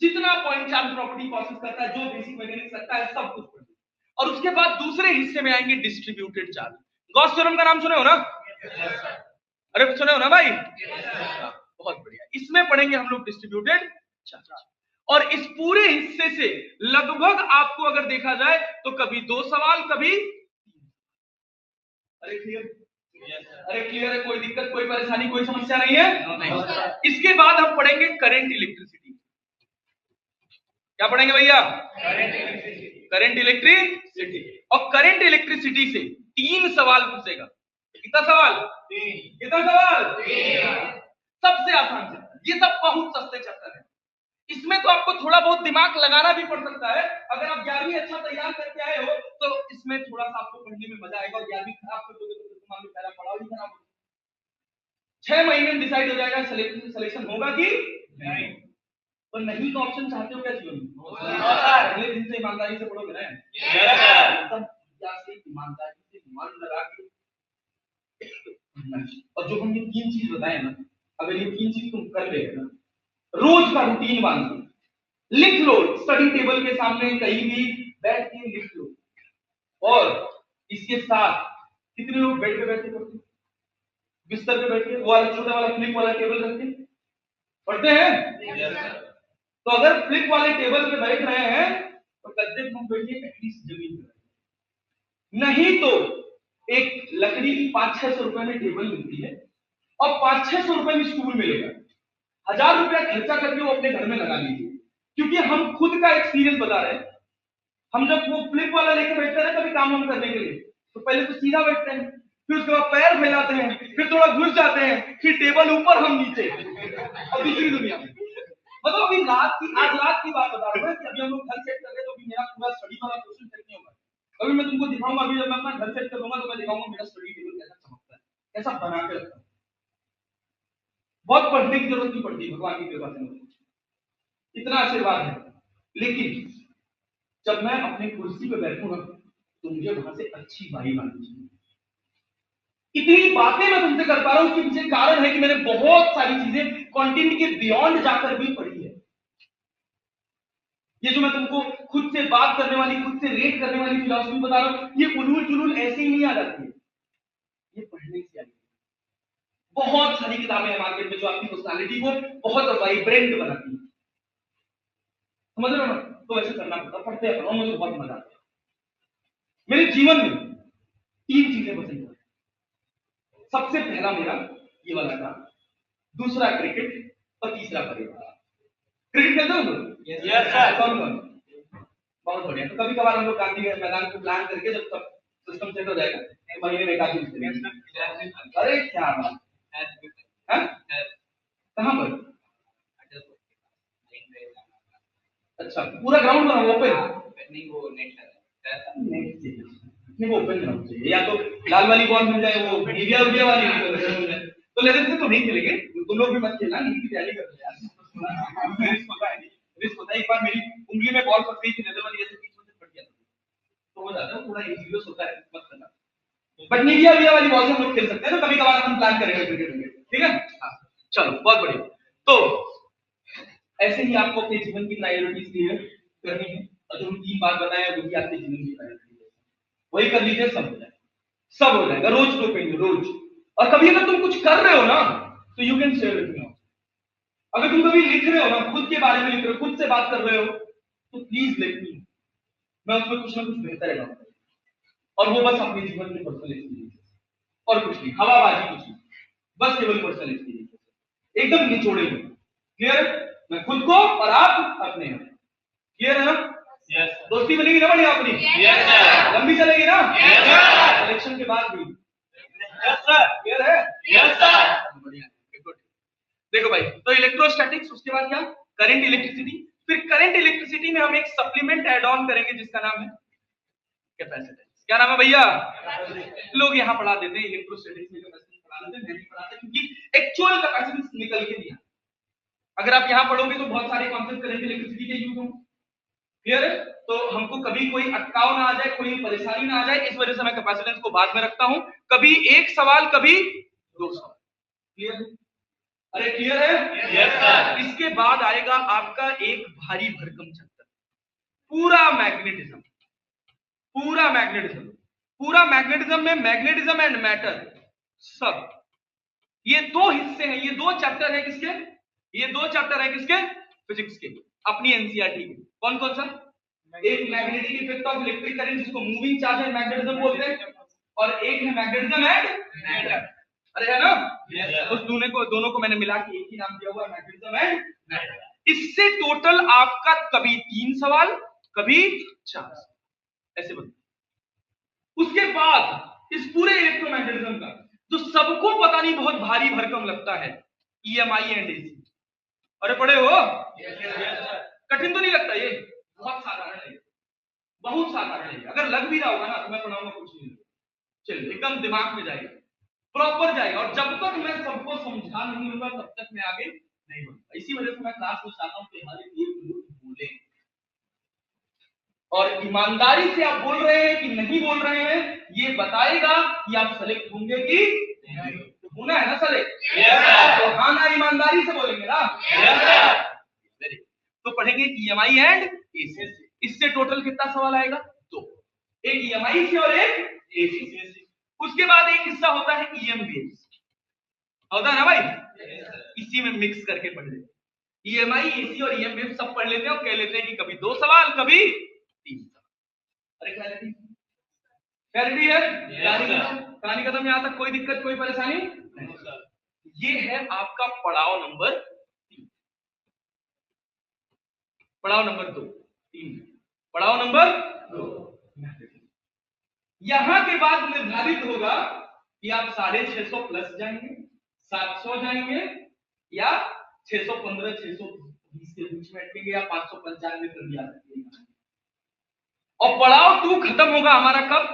Speaker 1: जितना पॉइंट चार्ज प्रॉपर्टी प्रोसेस करता है, जो बेसिक मैकेनिक्स करता है, सब कुछ। और उसके बाद दूसरे हिस्से में आएंगे डिस्ट्रीब्यूटेड चार्ज। गॉस थ्योरम का नाम सुने हो ना? अरे सुने हो ना भाई? बहुत बढ़िया। इसमें पढ़ेंगे हम लोग डिस्ट्रीब्यूटेड चार्ज। और इस पूरे हिस्से से लगभग आपको अगर देखा जाए तो कभी 2 सवाल, कभी 3। अरे क्लियर है? कोई दिक्कत, कोई परेशानी, कोई समस्या नहीं है? नहीं। इसके बाद हम पढ़ेंगे करंट इलेक्ट्रिसिटी। क्या पढ़ेंगे भैया? Current electricity. और करंट इलेक्ट्रिसिटी से 3 सवाल पूछेगा। कितना सवाल? 3। कितना सवाल? 3। सबसे आसान चैप्टर, ये सब बहुत सस्ते चैप्टर है। इसमें तो आपको थोड़ा बहुत दिमाग लगाना भी पड़ सकता है। अगर आप 11वीं अच्छा तैयार करके आए हो तो इसमें थोड़ा सा आपको पढ़ने में मजा आएगा, और 11वीं खराब कर दोगे तो मान लो पहला पढ़ाओ ही खराब हो। 6 महीने में डिसाइड हो जाएगा सिलेक्शन होगा कि नहीं। तो नहीं का ऑप्शन चाहते हो क्या जीवन में? अगले दिन से ईमानदारी से पढ़ोगे ना, ईमानदारी से मन लगा के। और जो हमने 3 चीज बताए ना, अगर ये 3 चीज तुम कर लेगे ना, रोज का रूटीन बांध लो, लिख लो स्टडी टेबल के सामने, कहीं भी बैठ के लिख लो। और इसके साथ कितने लोग बेड पे बैठे पढ़ते, बिस्तर पे बैठ के, वो वाला छोटा वाला फ्लिप वाला टेबल रख के पढ़ते हैं? तो अगर फ्लिप वाले टेबल पे बैठ रहे हैं तो गद्दे पर बैठिए, एटलीस्ट जमीन पर। नहीं तो एक लकड़ी की 500-600 रुपए में टेबल मिलती है और 500-600 रुपए में स्टूल मिलेगा। 1000 रुपया खर्चा करके वो अपने घर में लगा लीजिए, क्योंकि हम खुद का एक्सपीरियंस बता रहे हैं। हम जब वो फ्लिप वाला लेके बैठते हैं कभी काम हम करने के लिए, तो पहले तो सीधा बैठते हैं, फिर उसके बाद पैर फैलाते हैं, फिर थोड़ा घुस जाते हैं, फिर टेबल ऊपर हम नीचे, और दूसरी दुनिया में। मतलब अभी आज रात की बात बता रहा हूँ कि अभी हम लोग घर सेट कर रहे हैं, तो अभी मेरा पूरा स्टडी वाला क्वेश्चन सेट नहीं होगा। अभी मैं तुमको दिखाऊंगा, अभी जब मैं अपना घर सेट करूंगा तो मैं दिखाऊंगा मेरा स्टडी टेबल कैसा चमकता है, कैसा बना के रखता है। बहुत पढ़ने की जरूरत नहीं पड़ती, भगवान की कृपा से इतना आशीर्वाद है। लेकिन जब मैं अपनी कुर्सी पे बैठूं ना तो मुझे वहां से अच्छी वाइब आनी चाहिए। इतनी बातें मैं तुमसे कर पा रहा हूं, उसके पीछे कारण है कि मैंने बहुत सारी चीजें कंटेंट के बियॉन्ड जाकर भी पढ़ी है। ये जो मैं तुमको खुद से बात करने वाली, खुद से रेट करने वाली फिलॉसफी बता रहा हूं, ये उलूल जुलूल ऐसे ही नहीं आ जाती है, ये पढ़ने से आती है। बहुत सारी किताबें हैं मार्केट में जो आपकी पर्सनालिटी को बहुत वाइब्रेंट बनाती है, समझ रहे हो ना? तो ऐसे करना पड़ता, पढ़ते हैं, मुझे बहुत मजा आता है। मेरे जीवन में 3 चीजें पसंद है। सबसे पहला मेरा ये वाला था, दूसरा क्रिकेट और तीसरा परिवार। क्रिकेट खेलते हो? Yes sir. कौन कौन? बहुत बढ़िया। तो कभी कभार हम लोग गांधी मैदान को प्लान करके जब सब सिस्टम सेट हो जाएगा, एक महीने में काफी खेलेंगे। अरे क्या बात है, कहाँ पर? अच्छा, पूरा ग्राउंड बना ओपन? नहीं, वो नेट नहीं, वो ओपन ग्राउंड चाहिए, या तो लाल वाली बॉल मिल जाए, वो मीडिया वाली मिल जाए। तो लेकिन से तो नहीं खेलेंगे, तुम लोग भी मत खेलना, नीट की तैयारी कर यार। रिस्क होता है। एक बार मेरी उंगली में बॉल फंस गई थी, लेदर वाली, ऐसे बीच में से फट गया, तो हो जाता है, थोड़ा इंजूरियस होता है, मत करना। बट मीडिया वाली बॉल से हम लोग खेल सकते हैं, तो कभी कभार हम प्लान करेंगे क्रिकेट में, ठीक है? चलो, बहुत बढ़िया। तो ऐसे ही आपको अपने जीवन की प्रायोरिटीज क्लियर करनी है, और जो 3 बात बताया वही आपके जीवन की प्रायोरिटी है, वही कर लीजिए, सब हो जाएगा, सब हो जाएगा। रोज तो कहिए, रोज। और कभी अगर तुम कुछ कर रहे हो ना, तो you can share with me. अगर तुम कभी लिख रहे हो ना, खुद के बारे में लिख रहे हो, खुद से बात कर रहे हो, तो प्लीज लेट मी, मैं उसमें कुछ ना कुछ बेहतर है, और वो बस अपने जीवन में पर्सनल एक्सपीरियंस, और कुछ नहीं, हवाबाजी कुछ नहीं, बस केवल पर्सनल एक्सपीरियंस, एकदम निचोड़े हुए। क्लियर? मैं खुद को और आप अपने। क्लियर है ना? yes, दोस्ती बनेगी ना बढ़िया अपनी? yes, लंबी चलेगी ना? इलेक्शन yes, के बाद भी? Yes sir. क्लियर है? Yes sir. बढ़िया, गुड। देखो भाई, तो इलेक्ट्रोस्टैटिक्स, उसके बाद क्या? Current electricity. फिर करंट इलेक्ट्रिसिटी में हम एक सप्लीमेंट ऐड ऑन करेंगे जिसका नाम है कैपेसिटेंस। क्या नाम है भैया? लोग यहाँ पढ़ा देते हैं इलेक्ट्रोस्टैटिक्स में कैपेसिटेंस पढ़ा देते हैं, मैं नहीं पढ़ाता, क्योंकि एक्चुअल कैपेसिटेंस निकल के नहीं आता। अगर आप यहाँ पढ़ोगे तो बहुत सारे कॉन्सेप्ट करंट इलेक्ट्रिसिटी के यूज होंगे। क्लियर है? तो हमको कभी कोई अटकाव ना आ जाए, कोई परेशानी ना आ जाए, इस वजह से मैं कैपेसिटेंस को बाद में रखता हूं। कभी एक सवाल, कभी 2 सवाल। क्लियर? अरे क्लियर है? Yes sir. इसके बाद आएगा आपका एक भारी भरकम चैप्टर, पूरा मैग्नेटिज्म। पूरा मैग्नेटिज्म, पूरा मैग्नेटिज्म में मैग्नेटिज्म एंड मैटर, सब ये 2 हिस्से हैं, ये 2 चैप्टर है किसके? ये 2 चैप्टर है किसके? फिजिक्स के, अपनी एनसीईआरटी के। कौन कौन सा? एक magnetic effect of electric current, जिसको मूविंग चार्ज एंड मैग्नेटिज्म बोलते हैं, और एक है मैग्नेटिज्म एंड मैटर। अरे है ना? उस दोनों को मैंने मिला के एक ही नाम दिया हुआ है, मैग्नेटिज्म एंड मैटर। इससे टोटल आपका कभी 3 सवाल, कभी 4 सवाल, ऐसे बनता। उसके बाद इस पूरे इलेक्ट्रोमैग्नेटिज्म का जो सबको पता नहीं बहुत भारी भरकम लगता है, ईएमआई एंड एसी। अरे पढ़े हो? कठिन तो नहीं लगता ये? बहुत साधारण है, बहुत साधारण है। अगर लग भी रहा होगा ना तो मैं पढ़ाऊंगा कुछ नहीं, चलिए एकदम दिमाग में जाएगा, प्रॉपर जाएगा। और जब तक मैं सबको समझा नहीं लूंगा तब तक मैं आगे नहीं बढ़ूंगा। इसी वजह से मैं क्लास में चाहता हूँ कि हमारे लिए बोले, और ईमानदारी से आप बोल रहे हैं कि नहीं बोल रहे हैं, ये बताएगा कि आप सेलेक्ट होंगे कि नहीं। तो होना है ना सेलेक्ट? तो हाँ ना, ईमानदारी से बोलेंगे ना? वेरी। तो पढ़ेंगे ईएमआई एंड एसी। इससे टोटल कितना सवाल आएगा? 2, एक ईएमआई से और एक एसी से। उसके बाद एक हिस्सा होता है ईएम वेव्स, होता है ना भाई? इसी में मिक्स करके पढ़ लेते, ईएमआई, एसी और ईएम वेव्स सब पढ़ लेते हैं, और कह लेते हैं कि कभी 2 सवाल, कभी 3 सवाल। अरे क्लैरिटी है? कहानी खत्म, यहां तक कोई दिक्कत, कोई परेशानी नहीं। ये है आपका पड़ाव नंबर 3, पड़ाव नंबर 2, 3, पड़ाव नंबर 2। यहां के बाद निर्धारित होगा कि आप 650 प्लस जाएंगे, 700 जाएंगे, या 615 620 के बीच में अटकेंगे, या 595 कर दिया सकते हैं। और पड़ाव 2 खत्म होगा हमारा कब?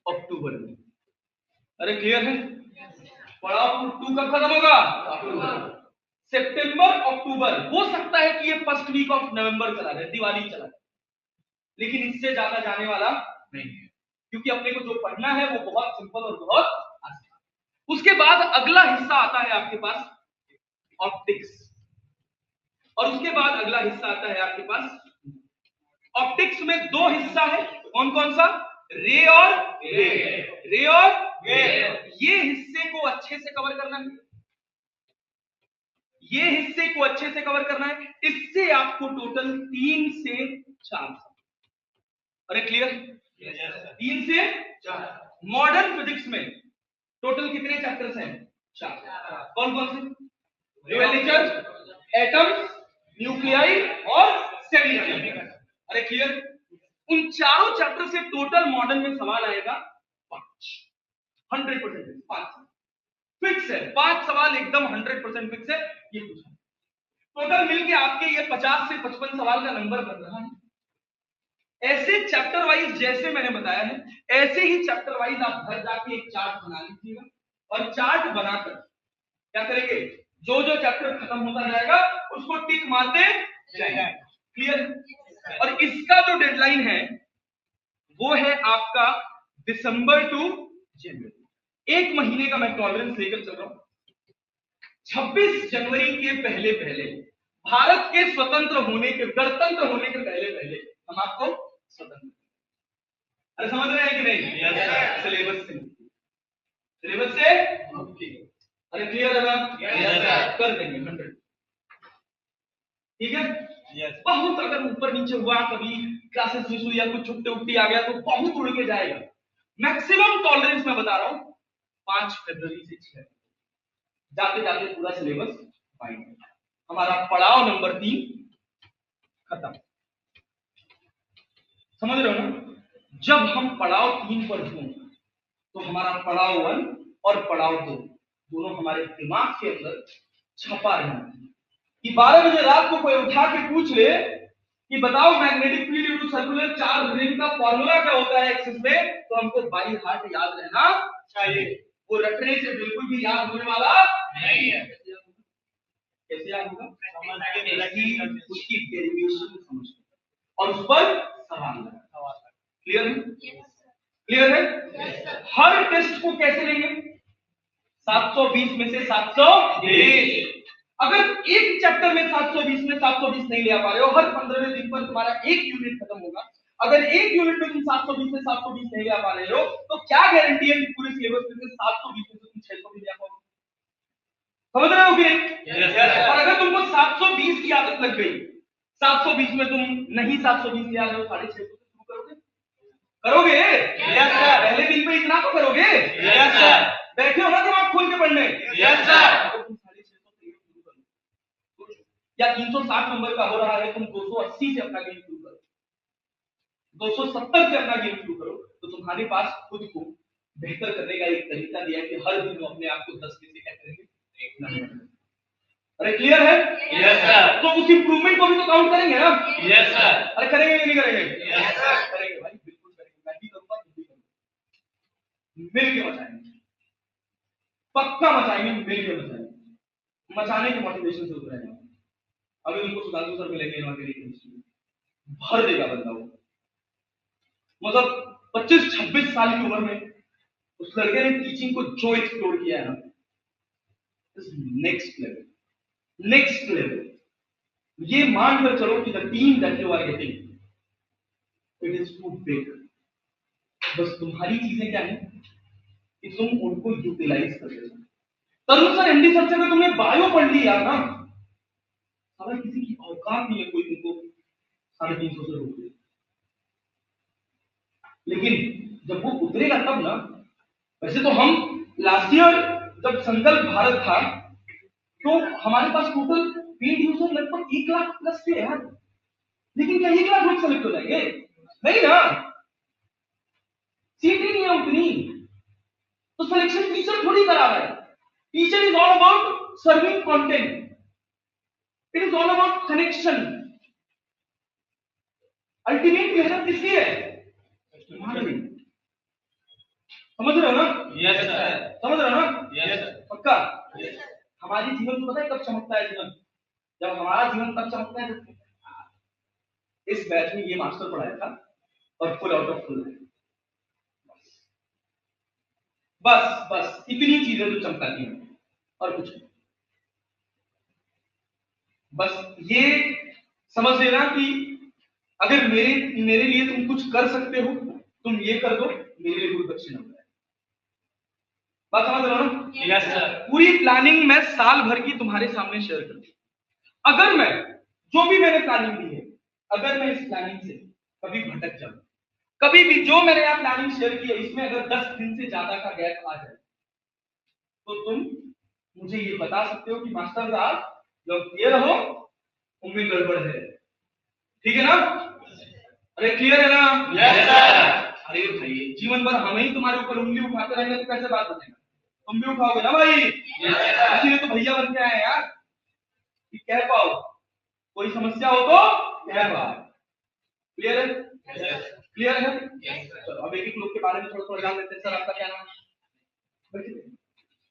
Speaker 1: अक्टूबर में। अरे क्लियर है? पड़ाव 2 कब खत्म होगा? अक्टूबर। सितंबर अक्टूबर, हो सकता है कि ये फर्स्ट वीक ऑफ नवंबर चला जाए, दिवाली चला जाए, लेकिन इससे ज्यादा जाने वाला नहीं है, क्योंकि अपने को जो पढ़ना है वो बहुत सिंपल और बहुत आसान। उसके बाद अगला हिस्सा आता है आपके पास ऑप्टिक्स। और उसके बाद अगला हिस्सा आता है आपके पास ऑप्टिक्स में। दो हिस्सा है, कौन कौन सा? रे और रे और ये हिस्से को अच्छे से कवर करना है, ये हिस्से को अच्छे से कवर करना है। इससे आपको टोटल 3 से 4, अरे क्लियर? 3 से 4। मॉडर्न फिजिक्स में टोटल कितने चैप्टर्स हैं? 4। कौन कौन से? ड्यूअल नेचर, एटम्स, न्यूक्लियाई और सेमी। अरे क्लियर? उन चारों चैप्टर से टोटल मॉडर्न में सवाल आएगा 5, 100% 5 फिक्स है। 5 सवाल एकदम 100% फिक्स है। ये पूछा टोटल मिलके आपके ये 50 से 55 सवाल का नंबर बन रहा है। ऐसे चैप्टर वाइज जैसे मैंने बताया है, ऐसे ही चैप्टर वाइज आप घर जाके एक चार्ट बना लीजिएगा और चार्ट बनाकर क्या करेंगे, जो जो चैप्टर खत्म होता जाएगा उसको टिक मारते जाएंगे। क्लियर? और इसका जो डेडलाइन है वो है आपका दिसंबर टू जनवरी। 1 महीने का मैं टॉलरेंस लेकर चल रहा हूं। 26 जनवरी के पहले पहले, भारत के स्वतंत्र होने के, गणतंत्र होने के पहले पहले हम आपको स्वतंत्र, अरे समझ रहे हैं कि नहीं? सिलेबस से, सिलेबस से अरे क्लियर है ना? कर देंगे 100, ठीक है? बहुत अगर ऊपर नीचे हुआ, कभी क्लासेस मिस हुई या कुछ छुट्टी उट्टी आ गया तो बहुत उड़ के जाएगा। मैक्सिमम टॉलरेंस मैं बता रहा हूं 5 फरवरी से 6 जाते जाते पूरा सिलेबस फाइनल, हमारा पड़ाव नंबर 3 खत्म। समझ रहे हो ना? जब हम पड़ाव 3 पर हों तो हमारा पड़ाव 1 और पड़ाव 2 दोनों हमारे दिमाग के अंदर छपा रहना कि 12 बजे रात को कोई उठा के पूछ ले कि बताओ magnetic field due to circular charge ring का फॉर्मूला क्या होता है एक्सिस में, तो हमको बाई हार्ट याद रहना चाहिए। वो रटने से बिल्कुल भी याद होने वाला नहीं है। कैसे याद होगा? उसकी डेरिवेशन समझ और उस पर सवाल लगा। क्लियर है? क्लियर है? हर टेस्ट को कैसे लेंगे? 720 में से 720। अगर एक चैप्टर में 720 में 720 नहीं ले पा रहे हो, हर 15वें दिन पर तुम्हारा एक यूनिट खत्म होगा। अगर एक यूनिट में तुम 720 में 720 नहीं ले पा रहे हो तो क्या गारंटी है कि पूरे सिलेबस में से 720 में से तुम 620 ले पाओगे? समझ रहे हो कि नहीं? और अगर तुमको 720 की आदत लग गई, 720 में तुम नहीं 720 ले आ रहे हो, 650 से शुरू करोगे? करोगे? Yes sir. पहले दिन पे इतना तो करोगे? Yes sir. बैठे हो ना दिमाग खोल के पढ़ने? Yes sir. या 360 नंबर का हो रहा है, तुम 280 से अपना गेम शुरू करो, 270 से अपना गेम शुरू करो, तो तुम्हारे पास खुद को बेहतर करने का एक तरीका दिया है कि हर दिन अपने आप को 10 में से क्या करेंगे? अरे क्लियर है? Yes sir. तो उस इंप्रूवमेंट को भी तो काउंट करेंगे ना? Yes sir. अरे करेंगे कि नहीं करेंगे? Yes sir. करेंगे भाई, बिल्कुल करेंगे। मैं भी करूंगा, तुम भी करोगे, मिलके मचाएंगे, पक्का मचाएंगे, मिलके मचाएंगे। मचाने के मोटिवेशन से उतरेंगे। अभी उनको सुधांशु सर मिलेंगे भर देगा बंदा वो, मतलब 25-26 साल की उम्र में उस लड़के ने टीचिंग को जो एक्सप्लोर किया है ना, नेक्स्ट लेवल, नेक्स्ट लेवल। ये मानकर चलो कि the team that you are getting it is too big. बस तुम्हारी चीजें क्या है कि तुम उनको यूटिलाइज कर रहे हो। तरुण सर, एमडी सर से अगर तुमने बायो पढ़ लिया ना, अगर किसी की औकात नहीं है कोई तुमको 350 से रोक दे, लेकिन जब वो उतरेगा तब ना। वैसे तो हम लास्ट ईयर जब संकल्प भारत था तो हमारे पास टोटल पेड यूजर लगभग 1 लाख प्लस थे यार, लेकिन क्या 1 लाख लोग सेलेक्ट हो जाएंगे? नहीं ना, सीट ही नहीं है उतनी, तो सिलेक्शन टीचर थोड़ी करा रहा है। Teacher is all about serving content, it is all about connection. Ultimate मेहनत किसकी है? तुम्हारी। समझ रहे हो ना? Yes sir. समझ रहे हो ना? Yes sir. पक्का? Yes sir. हमारी जीवन में पता है कब चमकता है जीवन? जब हमारा जीवन तब चमकता है जब इस बैच में ये मास्टर पढ़ाया था और फुल आउट ऑफ फुल। बस बस इतनी चीजें जो चमकाती हैं और कुछ नहीं। बस ये समझ लेना कि अगर मेरे लिए तुम कुछ कर सकते हो, तुम ये कर दो, मेरे लिए कोई दक्षिण हो जाए। बात समझ रहे हो ना? Yes sir. पूरी प्लानिंग मैं साल भर की तुम्हारे सामने शेयर कर दी। अगर मैं जो भी मैंने प्लानिंग दी है, अगर मैं इस प्लानिंग से कभी भटक जाऊं, कभी भी जो मैंने यहाँ प्लानिंग शेयर की है इसमें अगर 10 दिन से ज्यादा का गैप आ जाए, तो तुम मुझे ये बता सकते हो कि मास्टर साहब जब ये रहो उम्मीद गड़बड़ है। ठीक है ना? अरे क्लियर है ना? Yes sir. अरे भाई जीवन भर हम ही तुम्हारे ऊपर उंगली उठाते रहेंगे तो कैसे बात बनेगा? तुम भी उठाओगे ना भाई? इसीलिए तो भैया बन के आए यार, कि कह पाओ, कोई समस्या हो तो कह पाओ। क्लियर है? क्लियर है? चलो अब एक एक लोग के बारे में थोड़ा थोड़ा जान लेते हैं। सर आपका क्या नाम है?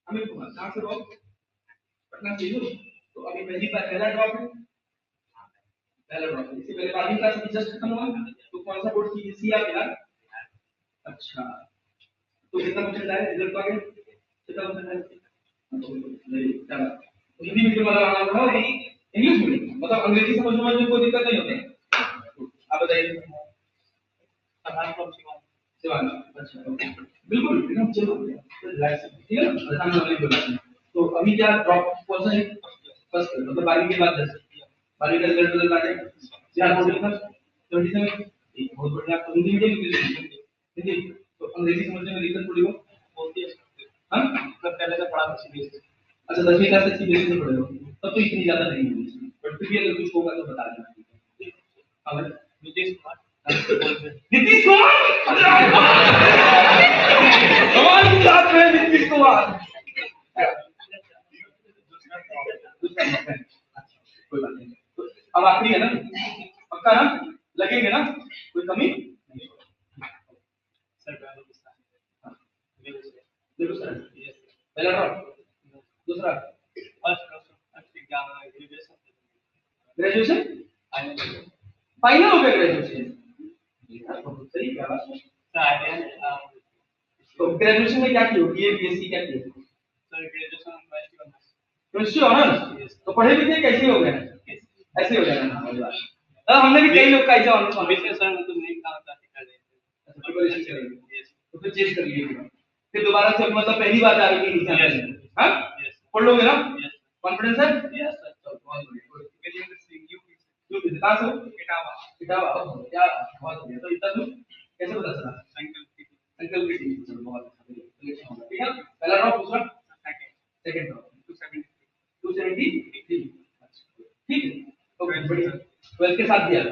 Speaker 1: अमित कुमार। कहाँ से हो? पटना से हो? तो अभी पहला ड्रॉप है। पहला ड्रॉप है। इससे पहले 12वीं क्लास अभी जस्ट खत्म हुआ, तो कौन सा बोर्ड सीबीएसई या फिलहाल? अच्छा, तो कितना परसेंट आया रिजल्ट आ गया? कितना परसेंट आया? हिंदी मीडियम वाला आना पड़ा, इंग्लिश मीडियम मतलब अंग्रेजी समझने में कोई दिक्कत नहीं होती। आप बताइए। सिवान। अच्छा बिल्कुल एकदम चलो रिलैक्स, ठीक है ना? आसान वाली बोला। तो अभी क्या ड्रॉप कौन सा है? फर्स्ट मतलब 12वीं के बाद 10 12वीं का रिजल्ट आ गया। क्या बोल रहे थे? 27 बहुत बढ़िया। तो हिंदी मीडियम हिंदी तो अंग्रेजी समझने में दिक्कत थोड़ी हो होती है। हां मतलब पहले से पढ़ा था सीबीएसई। अच्छा 10वीं क्लास तक सीबीएसई से पढ़े हो, तब तो इतनी ज्यादा नहीं होगी, बट फिर भी अगर कुछ होगा तो बता देना। हां भाई नीतीश कुमार। नीतीश कुमार हमारे साथ में नीतीश कुमार। कोई बात नहीं, अब आखिरी है ना? पक्का ना? लगेंगे ना? कोई कमी? देखो सर पहला ड्रॉप, दूसरा ग्रेजुएशन फाइनल हो गया। ग्रेजुएशन बहुत सही क्या बात है। तो ग्रेजुएशन में क्या किया? बीए बीएससी क्या किया? Sir graduation chemistry honours. तो पढ़े लिखे कैसे हो गए? ऐसे हो जाएगा ना। हमने भी कई लोग का ऐसा ऑनर्स सर मतलब नहीं कहा था तो फिर चेंज कर लिए, फिर दोबारा से मतलब पहली बार आ रही है। हां पढ़ लोगे ना? कॉन्फिडेंस है? Yes sir. बहुत बढ़िया। जो कहां से हो? इटावा। इटावा क्या बहुत बढ़िया। तो इतना दूर कैसे पता चला? अंकल की टीम। चलो बहुत अच्छा, ठीक है। पहला ड्रॉप, दूसरा सेकंड ड्रॉप 273। ठीक है ओके बढ़िया। 12 के साथ दिया था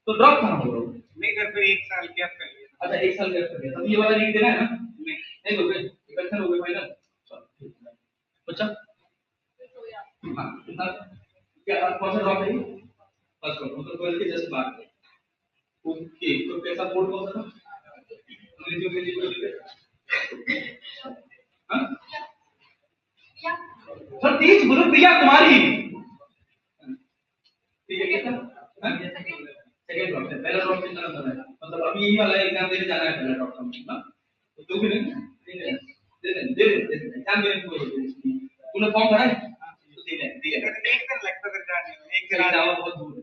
Speaker 1: तो ड्रॉप कहां हो रहा? नहीं कर पे 1 साल गैप कर लिया। अच्छा 1 साल गैप कर दिया। तब ये वाला नीट देना है ना? नहीं हो गए इकट्ठा हो गए फाइनल। अच्छा हां कितना क्या कौन सा ड्रॉप है? फर्स्ट ड्रॉप मतलब 12 के जस्ट बाद। ओके तो कैसा बोर्ड कौन सा था? अंग्रेजी में हां सर 30 बोलो प्रिया कुमारी। ठीक है कितना? सेकंड ड्रॉप है। पहला ड्रॉप कितना नंबर है? मतलब अभी यही वाला एग्जाम देने जाना है पहला ड्रॉप का ना? तो जो भी नहीं दे एग्जाम देने को तूने फॉर्म भरा है? तो दे एक दिन लगता है जाने में, एक दिन जावा बहुत दूर है।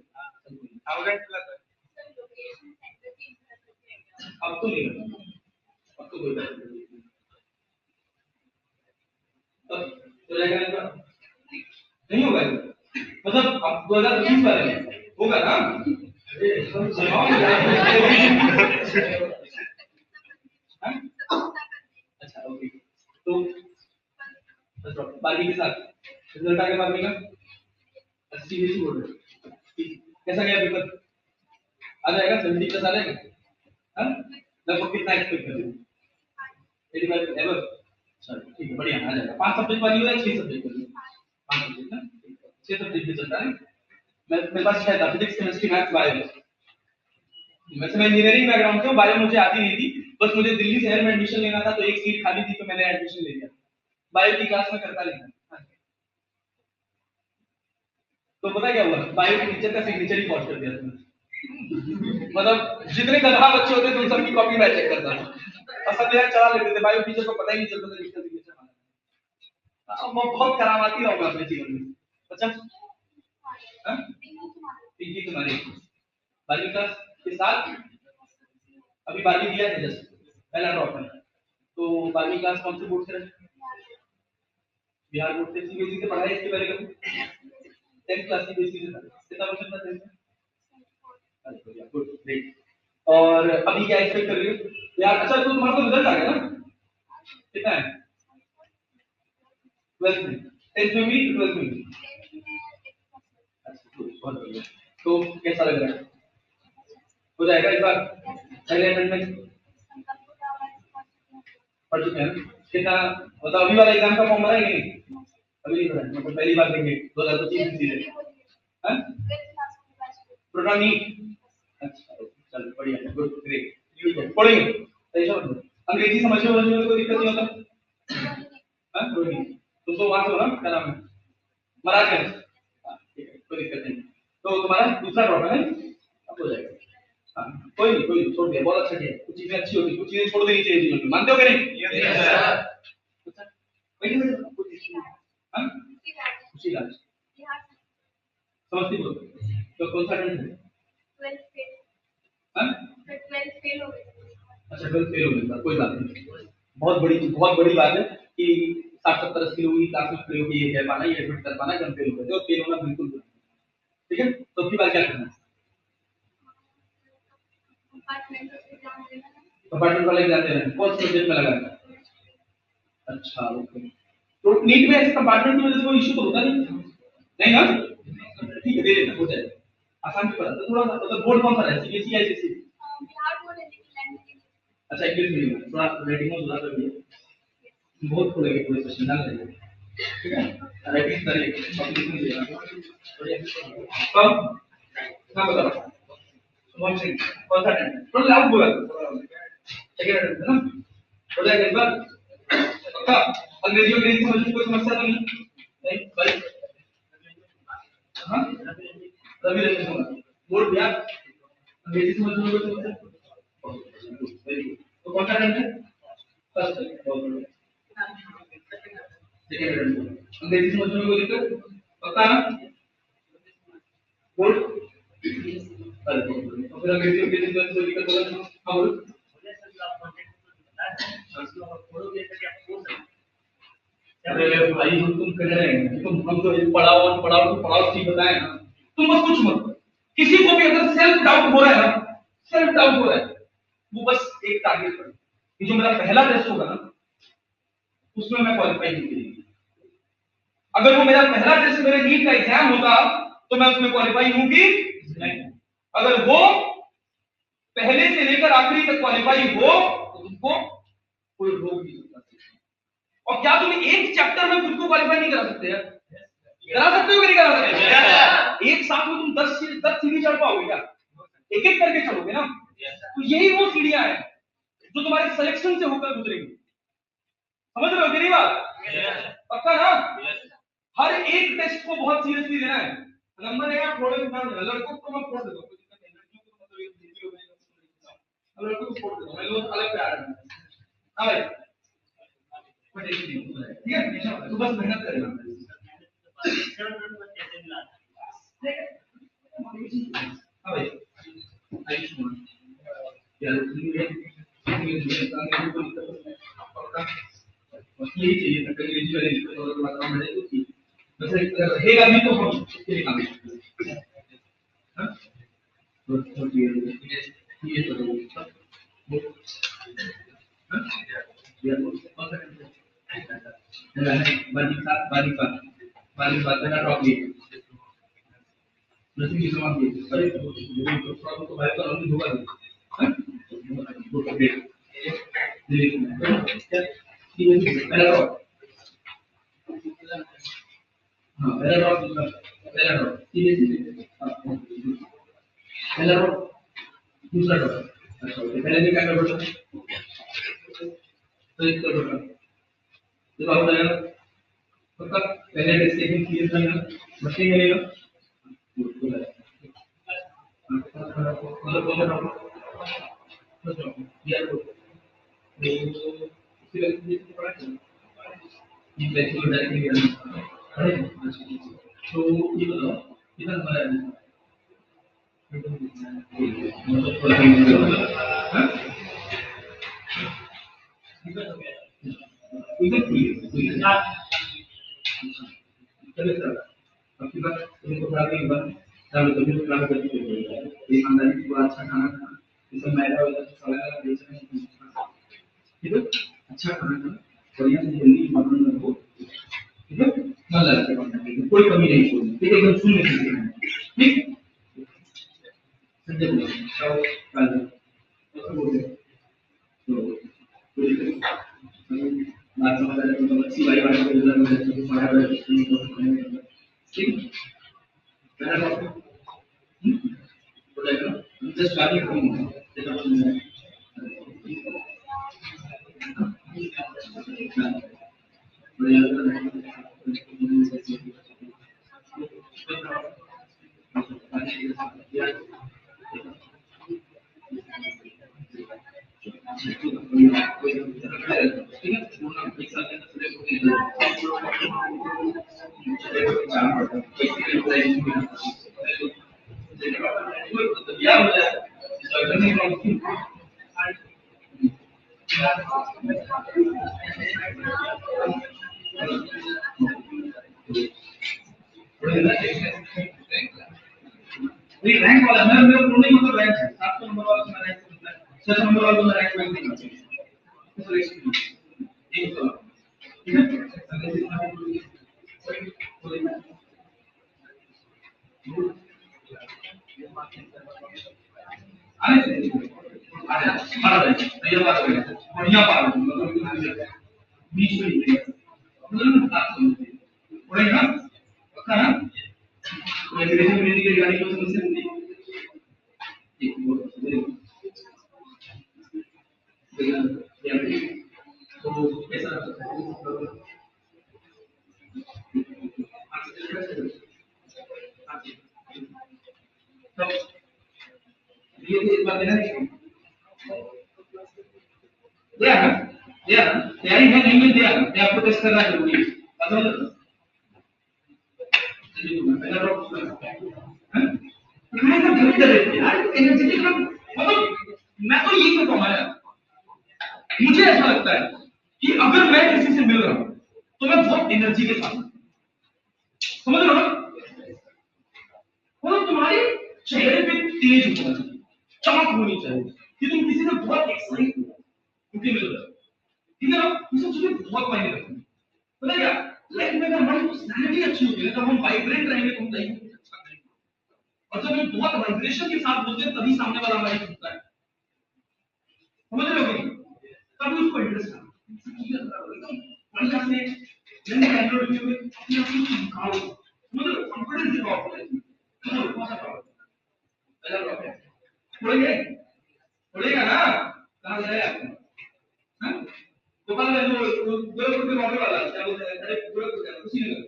Speaker 1: 1000 प्लस अब तो नहीं, अब तो कोई बात नहीं। अब तो जाएगा नहीं होगा मतलब अब 2025 वाले में होगा ना? अच्छा ओके तो 12वीं के साथ रिजल्ट आ गया 12वीं का। सीबीएसई बोर्ड कैसा गया पेपर? आ जाएगा 70 प्लस आ जाएगा। हाँ लगभग कितना एक्सपेक्ट कर रहे हो? 85 एवर। चलो ठीक है बढ़िया आ जाएगा। 5 सब्जेक्ट वाली है 6 सब्जेक्ट वाली? 5 सब्जेक्ट ना 6 सब्जेक्ट भी चलता है। मैं मेरे पास है फिजिक्स केमिस्ट्री मैथ्स बायो। वैसे मैं इंजीनियरिंग बैकग्राउंड से हूं, बायो मुझे आती नहीं थी, बस मुझे दिल्ली शहर में एडमिशन लेना था तो एक सीट खाली थी तो मैंने एडमिशन ले लिया। बायो की क्लास में करता लेना। तो पता क्या हुआ? बायो के टीचर का सिग्नेचर ही पॉज कर दिया था। मतलब जितने गधा बच्चे होते थे उन सबकी कॉपी मैं चेक करता था और सब यार चला लेते थे। बायो टीचर को पता ही नहीं चलता था किसका सिग्नेचर मारा। अब मैं बहुत करामाती रहूंगा अपने जीवन में। अच्छा पिंकी तुम्हारी 12वीं क्लास के साथ अभी 12वीं दिया है जस्ट पहला ड्रॉप है। तो 12वीं क्लास कौन से बोर्ड से रहे? बिहार बोर्ड से। सीबीएसई से पढ़ाई इसके पहले कभी? 10th क्लास सीबीएसई से था। कितना परसेंट था 10th में? अच्छा गुड ग्रेट। और अभी क्या एक्सपेक्ट कर रही हो यार? अच्छा तो तुम्हारा तो रिजल्ट आ गया ना? कितना है 12th में? 10th में भी 12th में भी? अच्छा बहुत बढ़िया। तो कैसा लग रहा है? हो जाएगा इस बार? पहले अटेम्प्ट में पढ़ चुके हैं कितना? मतलब अभी वाला एग्जाम का फॉर्म भरा है कि नहीं? अभी नहीं भरा, मतलब पहली बार देंगे 2025 में सीधे। हां प्रोग्राम नहीं? अच्छा चलो बढ़िया है, गुड ग्रेट। ये पढ़ेंगे टेंशन मत लो। अंग्रेजी समझने में कोई दिक्कत नहीं होता? हां कोई नहीं। तुम तो वहां से हो ना, क्या नाम है? महाराजगंज। ठीक है कोई दिक्कत नहीं। तो तुम्हारा दूसरा ड्रॉप है? अब हो जाएगा। हाँ, कोई नहीं छोड़ दिया, बहुत अच्छा किया। कुछ चीजें अच्छी होती, कुछ चीजें छोड़ देनी चाहिए जीवन में, मानते हो कि नहीं? Yes sir. वही हाँ खुशी राज समस्तीपुर। तो कौन सा टेंथ है? 12th fail. हाँ 12th फेल हो गया। अच्छा 12th फेल हो गया, कोई बात नहीं। बहुत बड़ी बात है कि 60-70-80 लोगों की क्लास में खड़े होकर ये कह पाना, ये एडमिट कर पाना कि हम फेल हो गए। तो फेल होना बिल्कुल नहीं। ठीक है, तो अगली बार क्या करना है? कंपार्टमेंट वाला एग्जाम देना है। कौन से सब्जेक्ट में लगा है? अच्छा ओके। तो नीट में ऐसे कंपार्टमेंट की वजह से कोई इशू तो होता नहीं ना? ठीक है दे देना, हो जाएगा। आसान भी पड़ा तो थोड़ा सा, मतलब बोर्ड कौन सा है? सीबीएसई या आईसीएसई? बिहार बोर्ड है लेकिन लैंग्वेज। अच्छा इंग्लिश मीडियम है, थोड़ा राइटिंग में सुधार कर दिया। बहुत खोलेंगे पूरे सेशन ना लेंगे। ठीक है राइटिंग करिए, पब्लिकेशन देना बढ़िया। कब ना बताओ कौन सा टाइम थोड़ा लाउड बोला सेकंड अटेम्प्ट है ना? हो जाएगा इस बार पक्का? अंग्रेजी समझने में कोई समस्या तो नहीं भाई? हाँ रवि रंजन होगा बोर्ड यार, अंग्रेजी समझने में कोई समस्या? Very good. तो कौन सा अटेम्प्ट है? First second attempt. अंग्रेजी समझने में कोई दिक्कत? पक्का ना? बोर्ड अरे तो फिर अंग्रेजी समझने में कोई दिक्कत होगा? हाँ बोलो। अरे भाई हम तुम कर रहे हैं, तुम हम तो पढ़ाओ ठीक बताए ना। तुम बस कुछ मत, किसी को भी अगर सेल्फ डाउट हो रहा है ना, सेल्फ डाउट हो रहा है, वो बस एक टारगेट करो कि जो मेरा पहला टेस्ट होगा ना उसमें मैं क्वालिफाई नहीं करूंगी। अगर वो मेरा पहला टेस्ट मेरे नीट का एग्जाम होता तो मैं उसमें क्वालिफाई हूं कि नहीं? अगर वो पहले से लेकर आखिरी तक क्वालिफाई हो तो तुमको कोई रोक नहीं सकता। और क्या तुम एक चैप्टर में खुद को क्वालिफाई नहीं करा सकते यार? करा सकते हो कि नहीं करा सकते? एक साथ में तुम 10 सीढ़ी चढ़ पाओगे क्या? एक एक करके चढ़ोगे ना। तो यही वो सीढ़ियां हैं जो तुम्हारे सिलेक्शन से होकर गुजरेंगी। समझ रहे हो कि नहीं बात? पक्का ना? हर एक टेस्ट को बहुत सीरियसली लेना है। नंबर है यार थोड़े लड़कों को मैं छोड़ देता हूँ, लड़कों को छोड़ देता हूँ, मैं लोग अलग पे आ रहे हैं। हाँ भाई ठीक है, तो बस मेहनत करेगा। हाँ भाई यही चाहिए था, अंग्रेजी वाले रहेगा भी तो हम इसके लिए काम करेंगे। ये बात है ना टॉप ये नथिंग इज नॉट दिस। अरे प्रॉब्लम तो भाई तो अभी होगा हां गुड ग्रेट पहला ड्रॉप। हां पहला ड्रॉप सीरियसली पहला ड्रॉप दूसरा ड्रॉप। अच्छा पहले दिन क्या कर बेटा? तो इस कर बेटा तो हो जाएगा पक्का। पहले टेस्ट सेकंड क्लियर करना मशीन करेगा मतलब कौन सा यार तो सिलेक्ट पड़ा है ये फ्लेक्सिबल डायरेक्टली करना है। तो ये बताओ कितना
Speaker 2: आपकी बात तुमको खराब नहीं बन चाहे तुम भी खराब करके ये खानदानी पूरा अच्छा खाना खाना ये सब मैदा वगैरह सारा का बेचना ठीक है अच्छा खाना खाना बढ़िया से हेल्दी खाना रखो ठीक है मजा आते हैं कोई कमी नहीं छोड़नी ठीक है एकदम सुनने के लिए ठीक संजय बताओ कल तो बोलते तो बात समझ आ रही है अच्छी वाली बात को पढ़ा रहे ठीक है just starting from रैंक वाला मेरा पूर्ण मतलब रैंक है 700 नंबर वाला मेरा रैंक है 600 नंबर वाला मेरा रैंक नहीं है ठीक है बढ़िया बात मतलब बीच में पढ़ेगा पक्का ना अंग्रेजी की गाड़ी को समझ से तो ऐसा तो ये इस बात देना दिया तैयारी है नहीं मिल दिया मैं आपको टेस्ट करना जरूरी है मतलब पहला ड्रॉप मैं तो गलत कर रहे थे यार एनर्जेटिक मतलब मैं तो ये कहता हूं यार मुझे ऐसा लगता है कि अगर मैं किसी से मिल रहा हूं तो मैं बहुत एनर्जी के साथ समझ रहे हो मतलब तुम्हारे चेहरे पे तेज होना चाहिए चमक होनी चाहिए कि तुम किसी से बहुत एक्साइट हो क्योंकि मिल रहा है ठीक है ना ये सब चीजें बहुत मायने रखती हैं पता है क्या लाइफ में अगर हमारी पर्सनैलिटी अच्छी होगी ना तो हम वाइब्रेंट रहेंगे तो हम लाइफ में अच्छा करेंगे और जब हम बहुत वाइब्रेशन के साथ बोलते हैं तभी सामने वाला हमारी सुनता है समझ रहे हो कि तभी उसको इंटरेस्ट आता है बढ़िया से जन कैमरा रिव्यू में अपने आप को दिखाओ समझ रहे हो कॉन्फिडेंस दिखाओ समझ लो कौन सा प्रॉब्लम पहला प्रॉब्लम पढ़ेगा ना कहां जाए आप हां गोपाल में जो गोरखपुर के मॉडल वाला क्या बोलते हैं अरे गोरखपुर का उसी में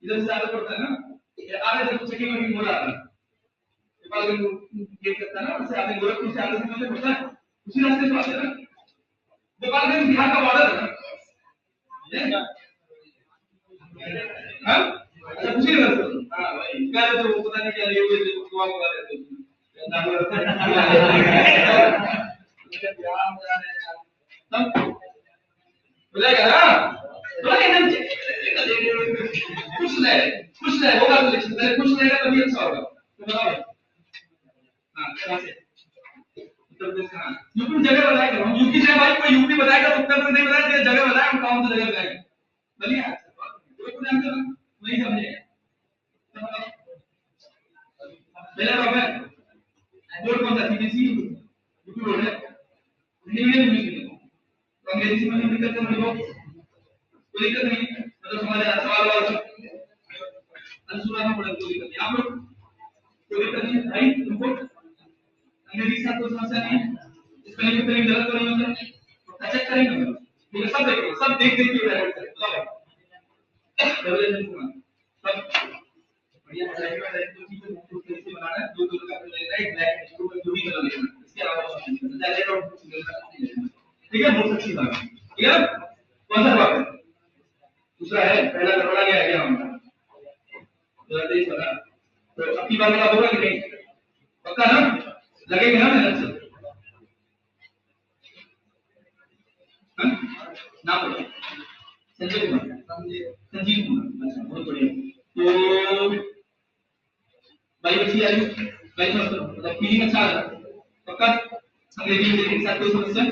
Speaker 2: इधर से आगे पड़ता है ना आगे जब चेकिंग में हो रहा है गोपाल में गेट करता है ना उससे आगे गोरखपुर से आगे से पड़ता है उसी रास्ते से आते हैं ना गोपालगंज बिहार का बॉर्डर है ना हां अच्छा उसी रास्ते हां भाई क्या तो पता नहीं क्या ये गोवा के बारे में बोलेगा ना तो एनर्जी कुछ नहीं होगा तो कुछ रहेगा तभी अच्छा होगा तो बताओ हां कैसे उत्तर प्रदेश का यूपी जगह बताएगा हम यूपी से भाई कोई यूपी बताएगा तो उत्तर प्रदेश नहीं बताएगा जगह बताएगा हम कौन सी जगह बताएंगे बोलिए कोई कुछ आंसर नहीं समझे पहला बात है बोर्ड कौन सा सीबीएसई यूपी बोर्ड है इंग्लिश में तो अंग्रेजी में नहीं दिक्कत है कोई दिक्कत नहीं मतलब हमारे सवाल वाला अनुसुराना पड़ेगा कोई दिक्कत नहीं आप लोग कोई दिक्कत नहीं भाई तुमको अंग्रेजी के साथ कोई समस्या नहीं है इसमें नहीं करेंगे गलत तो नहीं होता तो चेक करेंगे ठीक है सब देख के डायरेक्ट करें बताओ सब बढ़िया है तो चीजें तो कैसे बनाना है दो का राइट ब्लैक इसको जो भी कलर लेना इसके अलावा रेड और ठीक है बहुत अच्छी बात है क्लियर कौन सा बात है दूसरा है पहला गड़बड़ा गया है क्या हमारा जरा तेज बना तो अपनी बात का होगा कि नहीं पक्का ना? लगेगा ना मेहनत से? नाम बताओ। संजय कुमार, संजीव कुमार, अच्छा बहुत बढ़िया। तो भाई बच्ची आई, भाई मतलब फीलिंग अच्छा आ रहा है पक्का? अंग्रेजी में के साथ कोई समस्या?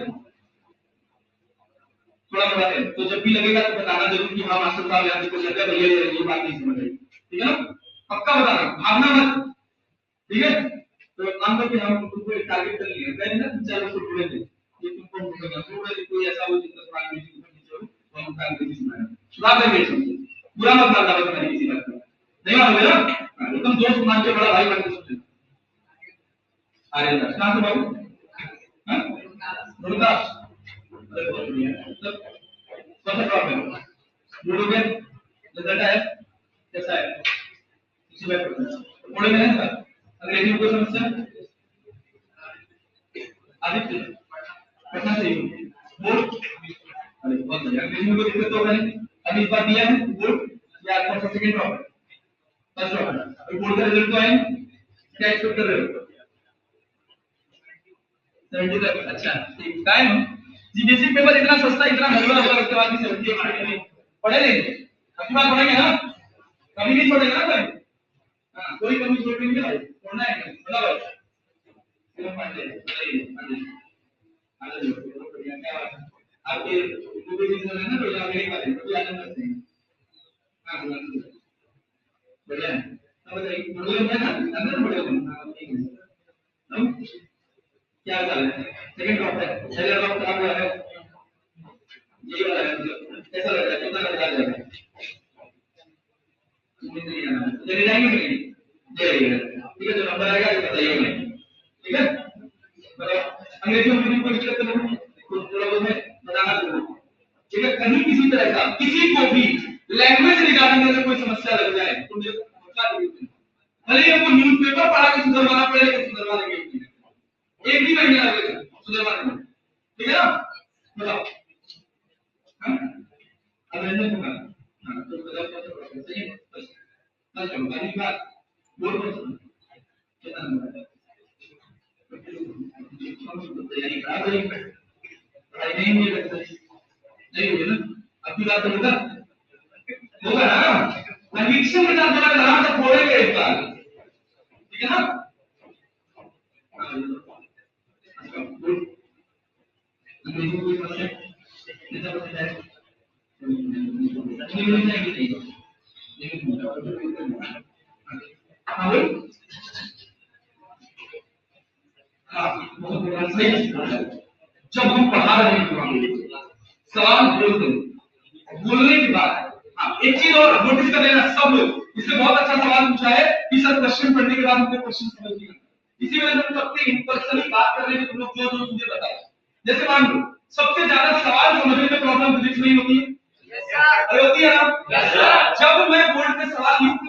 Speaker 2: थोड़ा बड़ा है तो जब भी लगेगा तो बताना जरूर कि हाँ मास्टर साहब यहाँ कुछ लगा भैया ये बात नहीं समझ आई, ठीक है ना? पक्का बताना, भागना मत, ठीक है? तो काम करके हम तुमको एक टारगेट कर लिया है ना, 4 उसको ढूंढे थे ये तुमको ढूंढेगा ढूंढे कोई ऐसा हो जिसका थोड़ा अंग्रेजी ऊपर नीचे हो तो हम काम करके सुनाएंगे, सुधार देंगे इसको, बुरा मत मानना बस मैंने किसी बात का, नहीं मानोगे ना? एकदम दोस्त मान के बड़ा भाई मान के समझो। अरे कहाँ से बाबू? हाँ रोहतास, अरे बहुत बढ़िया। मतलब कौन सा प्रॉब्लम है? लूडो में रिजल्ट आया कैसा है? इसी बात पर थोड़े में है ना? अंग्रेजी में कोई समस्या? आदित्य पढ़ना चाहिए बोर्ड, अरे बहुत बढ़िया। अंग्रेजी में कोई दिक्कत तो नहीं? अभी इस बार दिया है बोर्ड या आपका सेकंड ड्रॉप है? फर्स्ट ड्रॉप है। अभी बोर्ड का रिजल्ट तो आया, क्या एक्सपेक्ट कर रहे हो? 70 तक, अच्छा ठीक टाइम। जी बेसिक पेपर इतना सस्ता इतना महंगा होगा उसके बाद भी 70 मार्क्स पढ़े लेंगे, अगली बार पढ़ेंगे ना, कभी नहीं छोड़ेंगे ना भाई। हाँ कोई कमी छोड़ेंगे भाई, पढ़ना है बड़ा भाई चलो पढ़ ले बताइए आगे बहुत बढ़िया क्या बात है आपके पूरे दिन है ना तो यहाँ मेरे वाले तो आनंद करते हैं। हाँ बढ़िया है अब बताइए मुझे है ना अंदर बढ़िया क्या चल रहा है? सेकंड ड्रॉप है, पहला ड्रॉप खराब हुआ है, ये वाला है कैसा लग रहा है? कितना लग रहा है? चले जाएंगे कि नहीं? चलिए ठीक है, जो नंबर आएगा ये बताइए मैं, ठीक है? मतलब अंग्रेजी में कोई दिक्कत तो नहीं, कुछ थोड़ा बहुत है बताना जरूर, ठीक है? कहीं किसी तरह का किसी को भी लैंग्वेज रिगार्डिंग अगर कोई समस्या लग जाए तो मुझे बता दीजिए, भले ही हमको न्यूज़पेपर पढ़ा के सुधरवाना पड़े लेकिन सुधरवा देंगे, एक ही महीना लगेगा सुधरवाने में, ठीक है ना? बताओ हाँ अब रहने को हाँ तो बताओ क्या सही है बस चलो अगली बात बोल बोल कितना नंबर है? तैयारी करा रही है पढ़ाई नहीं हुई लगता नहीं हुई ना, अगली बात तो होगा होगा ना, कन्विक्शन के साथ बोला आराम से बोलेंगे इस बार, ठीक है ना? अंग्रेजी कोई समस्या कितना पसंद है? इंग्लिश नहीं चाहिए हाँ बोल हाँ बहुत बढ़िया सही। जब हम पढ़ा रहे हैं सवाल बोलते बोलने के बाद हाँ एक चीज और नोटिस कर लेना सब लोग, इससे बहुत अच्छा सवाल पूछा है कि सर क्वेश्चन पढ़ने के बाद मुझे क्वेश्चन समझ नहीं आता, इसी वजह से हम सबसे इंपर्सनली बात कर रहे हैं तुम लोग जो जो मुझे बताए। जैसे मान लो सबसे ज्यादा सवाल समझने में प्रॉब्लम फिजिक्स नहीं होती है, होती है ना? जब मैं बोर्ड पे सवाल लिखता